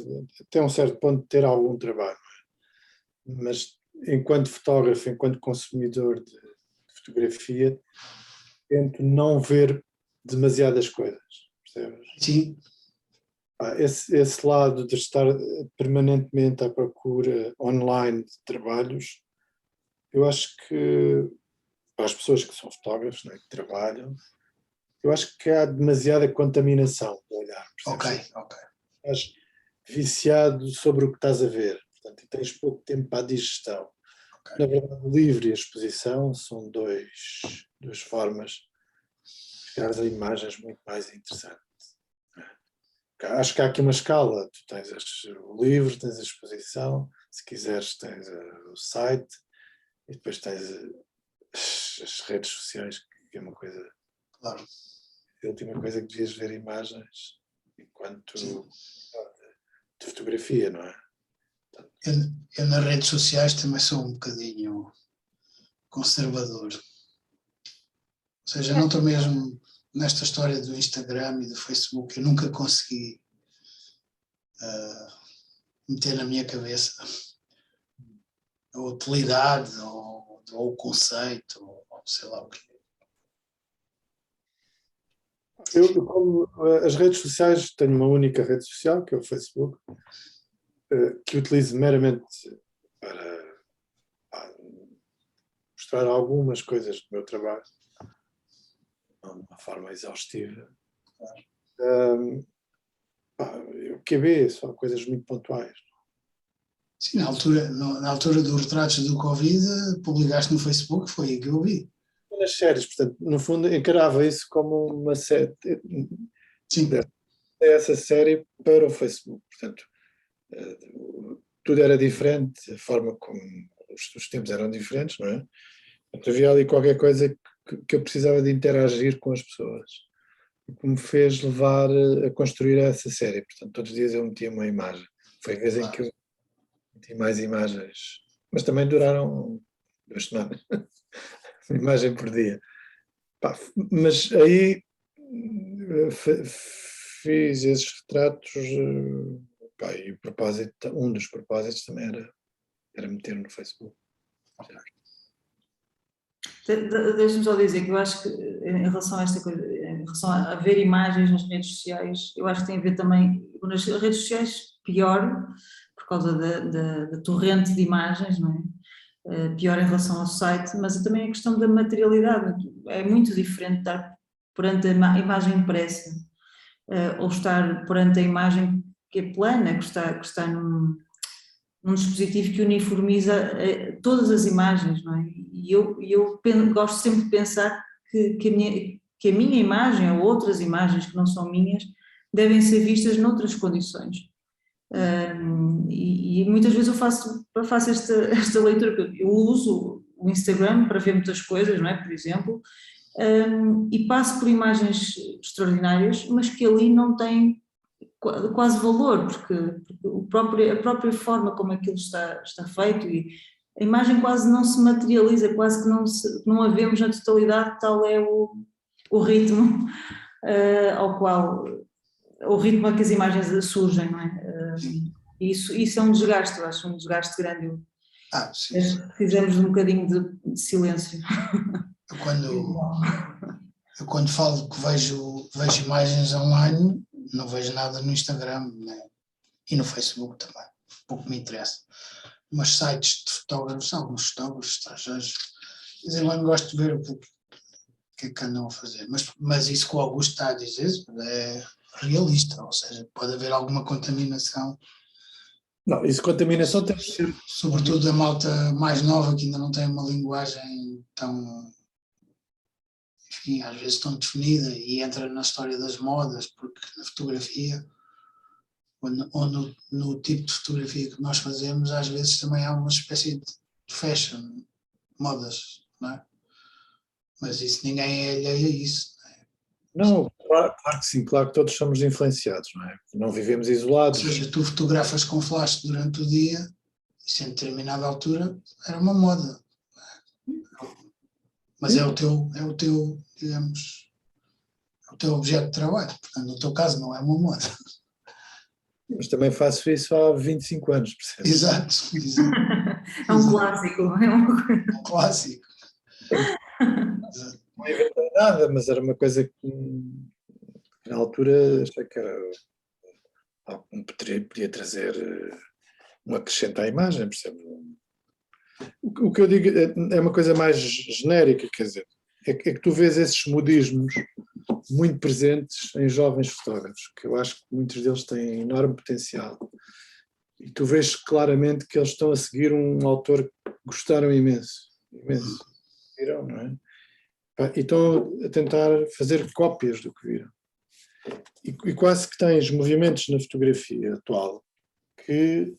até um certo ponto, ter algum trabalho. Mas enquanto fotógrafo, enquanto consumidor de fotografia, tento não ver demasiadas coisas, percebes? Sim. Esse lado de estar permanentemente à procura online de trabalhos, eu acho que para as pessoas que são fotógrafos, né, que trabalham, eu acho que há demasiada contaminação de olhar. Ok. Estás viciado sobre o que estás a ver, portanto, e tens pouco tempo para a digestão. Okay. Na verdade, o livro e a exposição são duas formas de chegar a imagens muito mais interessantes. Acho que há aqui uma escala, tu tens o livro, tens a exposição, se quiseres tens o site e depois tens as redes sociais, que é uma coisa... Claro. A última coisa que devias ver imagens enquanto de fotografia, não é? Portanto, eu nas redes sociais também sou um bocadinho conservador. Ou seja, não estou mesmo nesta história do Instagram e do Facebook, eu nunca consegui meter na minha cabeça a utilidade ou o conceito, ou sei lá o que. Como as redes sociais, tenho uma única rede social, que é o Facebook, que utilizo meramente para mostrar algumas coisas do meu trabalho, não de uma forma exaustiva. O QB são coisas muito pontuais. Sim, na altura dos retratos do Covid, publicaste no Facebook, foi aí que eu vi. Nas séries, portanto, no fundo, encarava isso como uma série. Sim. Essa série para o Facebook, portanto, tudo era diferente, a forma como os tempos eram diferentes, não é? Portanto, havia ali qualquer coisa que eu precisava de interagir com as pessoas, o que me fez levar a construir essa série. Portanto, todos os dias eu metia uma imagem. Foi a vez em que eu meti mais imagens, mas também duraram 2 semanas, uma imagem por dia. Mas aí fiz esses retratos, e o propósito, um dos propósitos também era meter no Facebook. Deixa-me só dizer que eu acho que em relação a esta coisa, em relação a ver imagens nas redes sociais, eu acho que tem a ver também, nas redes sociais pior, por causa da torrente de imagens, não é? Pior em relação ao site, mas também a questão da materialidade, é muito diferente estar perante a imagem impressa ou estar perante a imagem que é plana, que está num dispositivo que uniformiza todas as imagens, não é? E eu gosto sempre de pensar que a minha imagem ou outras imagens que não são minhas devem ser vistas noutras condições. E muitas vezes eu faço esta leitura, eu uso o Instagram para ver muitas coisas, não é? Por exemplo, e passo por imagens extraordinárias, mas que ali não têm quase valor, porque a própria forma como aquilo está feito e a imagem quase não se materializa, quase que não a vemos na totalidade, tal é o ritmo ao qual, o ritmo a que as imagens surgem, não é? Isso é um desgaste, eu acho, um desgaste grande. Sim. Precisamos de um bocadinho de silêncio. Eu quando falo que vejo imagens online, não vejo nada no Instagram, né? E no Facebook também, pouco me interessa. Mas sites de fotógrafos, alguns fotógrafos estrangeiros, dizem lá, gosto de ver o que é que andam a fazer. Mas isso que o Augusto está a dizer é realista, ou seja, pode haver alguma contaminação. Não, isso contaminação tem que ser. Sobretudo a malta mais nova que ainda não tem uma linguagem tão, enfim, às vezes tão definida e entra na história das modas, porque na fotografia ou no tipo de fotografia que nós fazemos, às vezes também há uma espécie de fashion, modas, não é? Mas isso ninguém é alheio a isso. Não, claro que sim, claro que todos somos influenciados, não é? Não vivemos isolados. Ou seja, tu fotografas com flash durante o dia e sem determinada altura era uma moda. Mas é o teu, digamos, é o teu objeto de trabalho. Portanto, no teu caso não é uma moda. Mas também faço isso há 25 anos, percebes? Exato. É um clássico. É um clássico. Não inventei nada, mas era uma coisa que na altura achei que era podia trazer um acrescento à imagem, percebes? O que eu digo é uma coisa mais genérica, quer dizer, é que tu vês esses modismos muito presentes em jovens fotógrafos, que eu acho que muitos deles têm enorme potencial. E tu vês claramente que eles estão a seguir um autor que gostaram imenso. Viram, não é? E estão a tentar fazer cópias do que viram. E quase que tens movimentos na fotografia atual que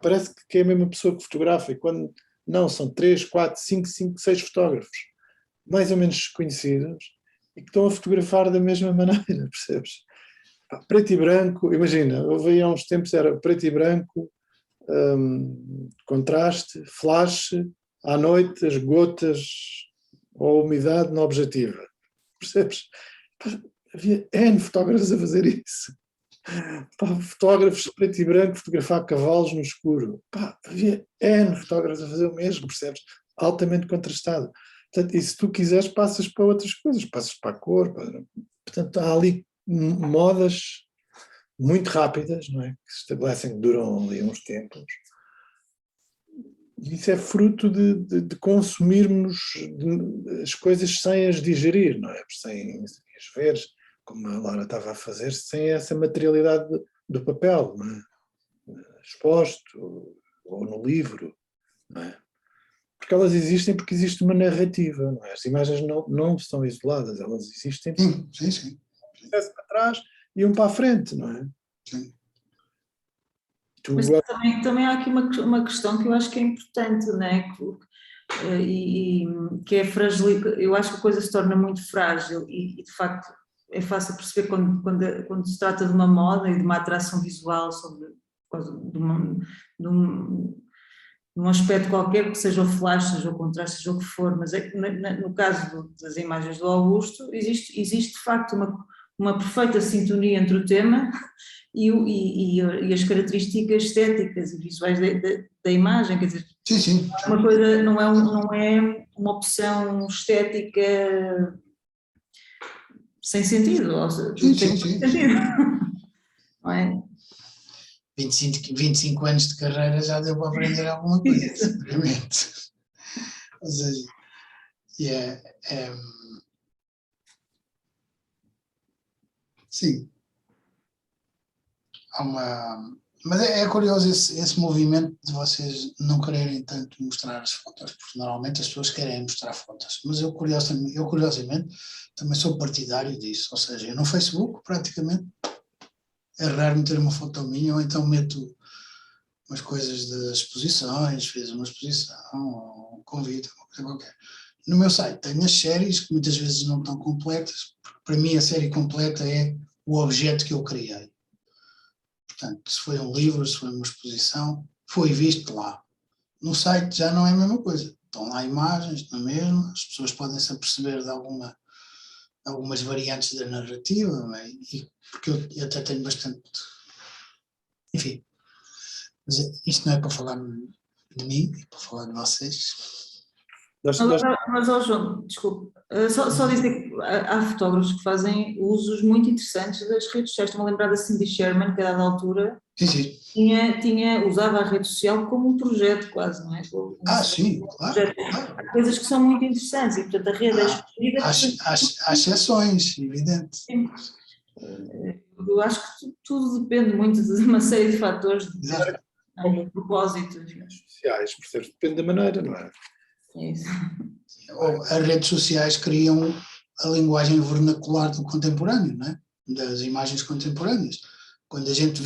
parece que é a mesma pessoa que fotografa, e quando não, são 3, 4, 5, 6 fotógrafos, mais ou menos desconhecidos, e que estão a fotografar da mesma maneira, percebes? Preto e branco, imagina, houve aí há uns tempos, era preto e branco, contraste, flash, à noite as gotas ou a umidade na objetiva. Percebes? Havia N fotógrafos a fazer isso. Fotógrafos de preto e branco fotografar cavalos no escuro. Havia N fotógrafos a fazer o mesmo, percebes? Altamente contrastado. Portanto, e se tu quiseres, passas para outras coisas, passas para a cor. Portanto, há ali modas muito rápidas, não é? Que se estabelecem, que duram ali uns tempos. E isso é fruto de consumirmos as coisas sem as digerir, não é? Sem as ver, como a Laura estava a fazer, sem essa materialidade do papel, não é? Exposto, ou no livro, não é? Porque elas existem porque existe uma narrativa, não é? As imagens não estão isoladas, elas existem. Sim. Para trás e um para a frente, não é? Sim. Mas também há aqui uma questão que eu acho que é importante, não é? Que é fragilidade. Eu acho que a coisa se torna muito frágil e de facto é fácil perceber quando se trata de uma moda e de uma atração visual de um aspecto qualquer, que seja o flash, seja o contraste, seja o que for, mas no caso das imagens do Augusto existe de facto uma perfeita sintonia entre o tema e as características estéticas e visuais da imagem, quer dizer, Sim. uma coisa não é uma opção estética sem sentido, ou seja, tem sentido, não é? 25 anos de carreira já deu para aprender alguma coisa, seguramente. Ou seja, sim. Mas é curioso esse movimento de vocês não quererem tanto mostrar as fotos, porque normalmente as pessoas querem mostrar fotos, mas eu curiosamente também sou partidário disso, ou seja, eu no Facebook praticamente é raro meter uma foto minha, ou então meto umas coisas de exposições, fiz uma exposição, ou um convite, uma coisa qualquer. No meu site tenho as séries que muitas vezes não estão completas, porque para mim a série completa é o objeto que eu criei. Portanto, se foi um livro, se foi uma exposição, foi visto lá. No site já não é a mesma coisa. Estão lá imagens, na mesma, as pessoas podem se aperceber de algumas variantes da narrativa, porque eu até tenho bastante... Enfim, mas isto não é para falar de mim, é para falar de vocês. Mas João, desculpe, só dizer que há fotógrafos que fazem usos muito interessantes das redes sociais. Estou-me a lembrar da Cindy Sherman, que a dada altura usava a rede social como um projeto quase, não é? Sim, claro. Há coisas que são muito interessantes e, portanto, a rede é escolhida... Há exceções, evidente. Eu acho que tudo depende muito de uma série de fatores, de propósitos. Sociais, percebes? Depende da maneira, não é? É isso. As redes sociais criam a linguagem vernacular do contemporâneo, não é? Das imagens contemporâneas. Quando a gente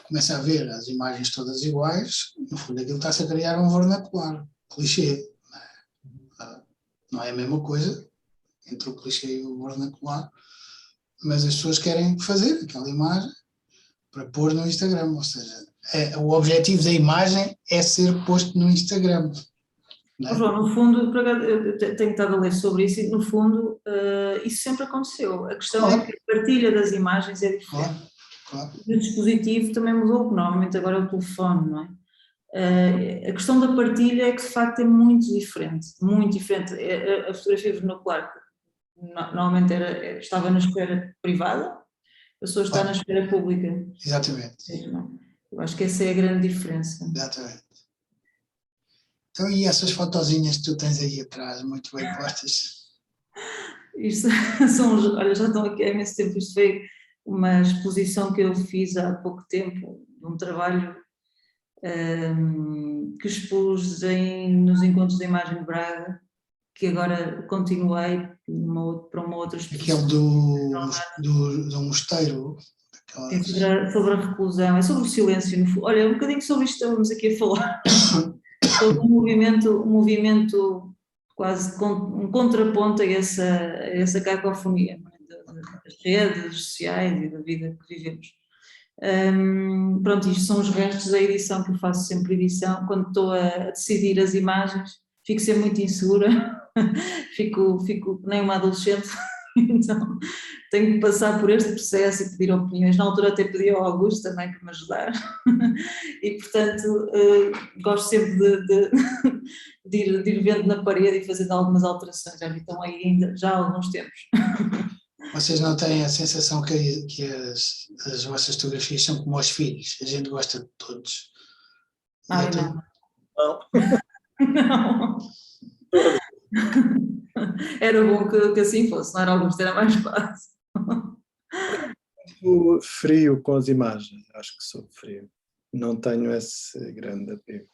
começa a ver as imagens todas iguais, no fundo aquilo está-se a criar um vernacular, clichê. Não é a mesma coisa entre o clichê e o vernacular, mas as pessoas querem fazer aquela imagem para pôr no Instagram, ou seja, o objetivo da imagem é ser posto no Instagram. João, no fundo, eu tenho estado a ler sobre isso e, no fundo, isso sempre aconteceu. A questão é que a partilha das imagens é diferente. Claro. E o dispositivo também mudou, porque normalmente agora é o telefone, não é? A questão da partilha é que, de facto, é muito diferente, muito diferente. A fotografia vernacular normalmente estava na esfera privada, passou a estar na esfera pública. Exatamente. Eu acho que essa é a grande diferença. Exatamente. Então, e essas fotozinhas que tu tens aí atrás, muito bem postas? Isto olha, já estão aqui há imenso tempo. Isto foi uma exposição que eu fiz há pouco tempo, de um trabalho que expus nos Encontros da Imagem de Braga, que agora continuei para uma outra exposição. Aquele do mosteiro. Sobre a reclusão, é sobre o silêncio. Olha, um bocadinho sobre isto estamos aqui a falar. Todo um movimento quase um contraponto a essa cacofonia, não é? Das redes sociais e da vida que vivemos. Pronto, isto são os restos da edição, que eu faço sempre edição. Quando estou a decidir as imagens, fico sempre muito insegura, fico nem uma adolescente, então tenho que passar por este processo e pedir opiniões. Na altura até pedi ao Augusto também para me ajudar, e portanto gosto sempre de ir vendo na parede e fazendo algumas alterações. Já estão aí ainda já há alguns tempos. Vocês não têm a sensação que as vossas fotografias são como os filhos, a gente gosta de todos. Ai, Eu tenho- não. Era bom que assim fosse, não era Augusto, era mais fácil. Sou frio com as imagens, acho que sou frio. Não tenho esse grande apego.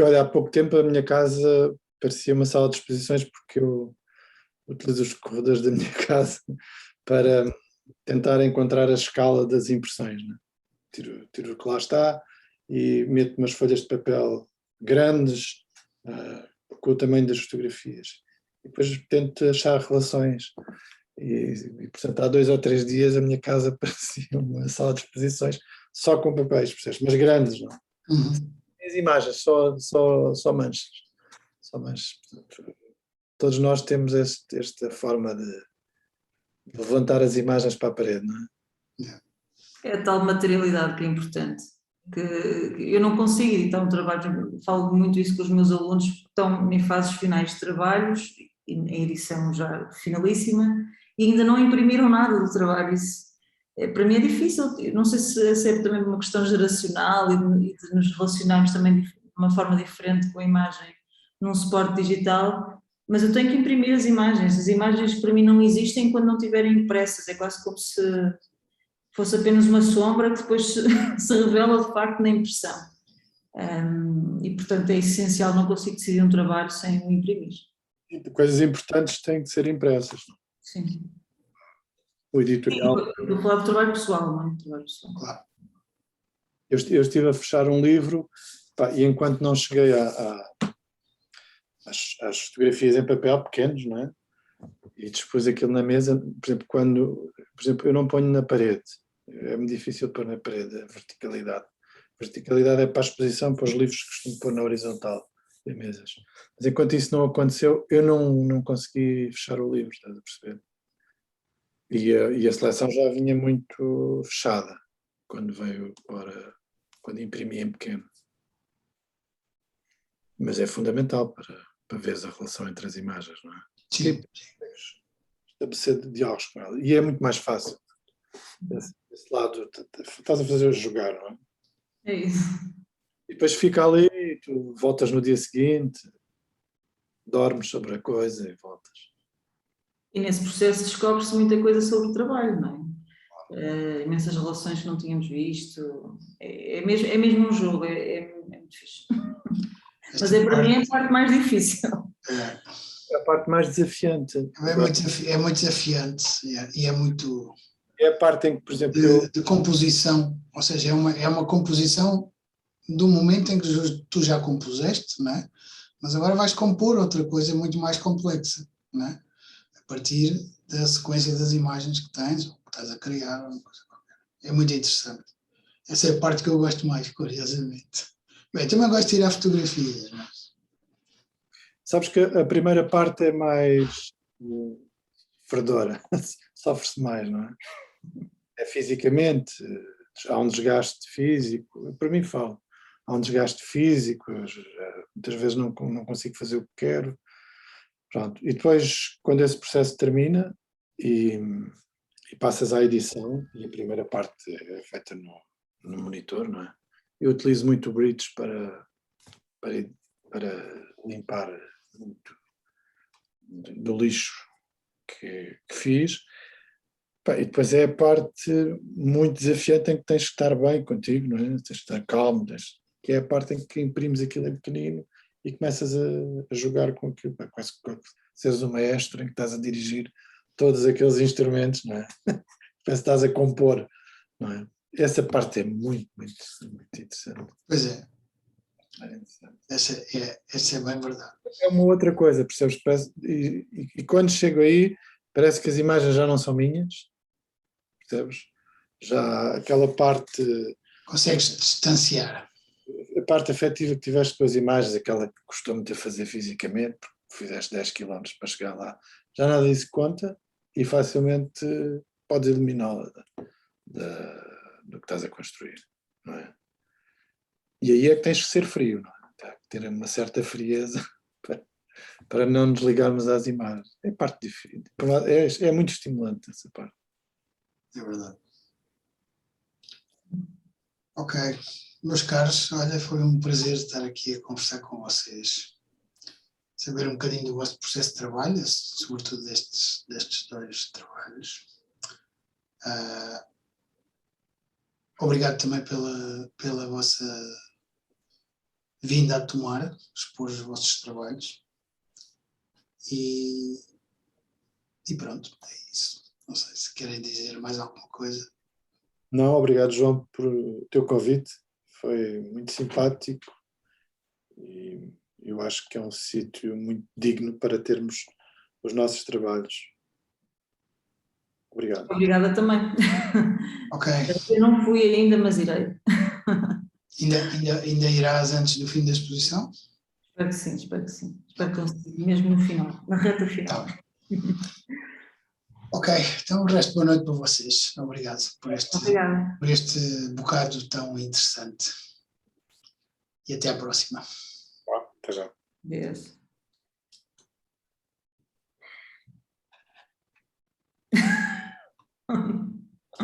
Olha, há pouco tempo a minha casa parecia uma sala de exposições porque eu utilizo os corredores da minha casa para tentar encontrar a escala das impressões, né? Tiro o que lá está e meto umas folhas de papel grandes com o tamanho das fotografias. E depois tento achar relações. E, portanto, há 2 ou 3 dias a minha casa parecia uma sala de exposições só com papéis, percebes? Mas grandes, não? Uhum. As imagens, só manchas. Só manchas. Portanto, todos nós temos esta forma de levantar as imagens para a parede, não é? É a tal materialidade que é importante, que eu não consigo editar um trabalho, falo muito isso com os meus alunos, que estão em fases finais de trabalhos, em edição já finalíssima, e ainda não imprimiram nada do trabalho. Isso, para mim é difícil, eu não sei se é também uma questão geracional e de nos relacionarmos também de uma forma diferente com a imagem num suporte digital, mas eu tenho que imprimir as imagens para mim não existem quando não estiverem impressas, é quase como se fosse apenas uma sombra que depois se revela de facto na impressão. E portanto é essencial, não consigo decidir um trabalho sem o imprimir. Coisas importantes têm que ser impressas. Sim. O editorial. Estou a falar de trabalho pessoal, não é? Trabalho pessoal. Claro. Eu estive a fechar um livro e enquanto não cheguei às fotografias em papel pequenos, não é? E dispus aquilo na mesa, por exemplo, eu não ponho na parede, é-me difícil pôr na parede a verticalidade. A verticalidade é para a exposição, para os livros que costumo pôr na horizontal das mesas. Mas enquanto isso não aconteceu, eu não consegui fechar o livro, estás a perceber? E a seleção já vinha muito fechada quando quando imprimi em pequeno. Mas é fundamental para ver a relação entre as imagens, não é? Sim. Estabelecer diálogos com ela. E é muito mais fácil. Esse lado, estás a fazer jogar, não é? É isso. E depois fica ali, e tu voltas no dia seguinte, dormes sobre a coisa e voltas. E nesse processo descobre-se muita coisa sobre o trabalho, não é? Imensas relações que não tínhamos visto. É mesmo um jogo, é muito fixe. Mas para mim é a parte mais difícil. É a parte mais desafiante. É muito desafiante e é muito. É a parte em que, por exemplo, de composição, ou seja, é uma composição do momento em que tu já compuseste, não é? Mas agora vais compor outra coisa muito mais complexa, não é? A partir da sequência das imagens que tens, ou que estás a criar, ou uma coisa qualquer. É muito interessante. Essa é a parte que eu gosto mais, curiosamente. Bem, também gosto de tirar fotografias, mas... Sabes que a primeira parte é mais fedora, sofre-se mais, não é? É fisicamente, há um desgaste físico, para mim falo, há um desgaste físico, muitas vezes não consigo fazer o que quero, pronto. E depois, quando esse processo termina e passas à edição, e a primeira parte é feita no monitor, não é? Eu utilizo muito o Bridge para limpar muito do lixo que fiz. E depois é a parte muito desafiante em que tens de estar bem contigo, não é? Tens de estar calmo, que é a parte em que imprimes aquilo em pequenino e começas a jogar com aquilo, quase como seres um maestro em que estás a dirigir todos aqueles instrumentos, não é? Parece que estás a compor, não é? Essa parte é muito, muito, muito interessante. Pois é. Essa é bem verdade. É uma outra coisa, percebes? E quando chego aí, parece que as imagens já não são minhas. percebes? Já aquela parte, Consegues distanciar. a parte afetiva que tiveste com as imagens, aquela que custou muito a fazer fisicamente, porque fizeste 10 km para chegar lá, já nada disso conta e facilmente podes eliminá-la do que estás a construir, não é? E aí é que tens que ser frio, não é? Tem que ter uma certa frieza para não nos ligarmos às imagens. É parte difícil. É muito estimulante essa parte. É verdade. Ok, meus caros, olha, foi um prazer estar aqui a conversar com vocês, saber um bocadinho do vosso processo de trabalho, sobretudo destes 2 trabalhos. Obrigado também pela vossa vinda a tomar, expor os vossos trabalhos. E pronto, é isso. Não sei se querem dizer mais alguma coisa. Não, obrigado, João, por o teu convite. Foi muito simpático e eu acho que é um sítio muito digno para termos os nossos trabalhos. Obrigado. Obrigada também. Ok. Eu não fui ainda, mas irei. Ainda irás antes do fim da exposição? Espero que sim, espero que sim. Espero que consiga, mesmo no final, na reta final. Tá. Ok, então o resto boa noite para vocês. Obrigado Obrigada. por este bocado tão interessante. E até à próxima. Até já. Deus.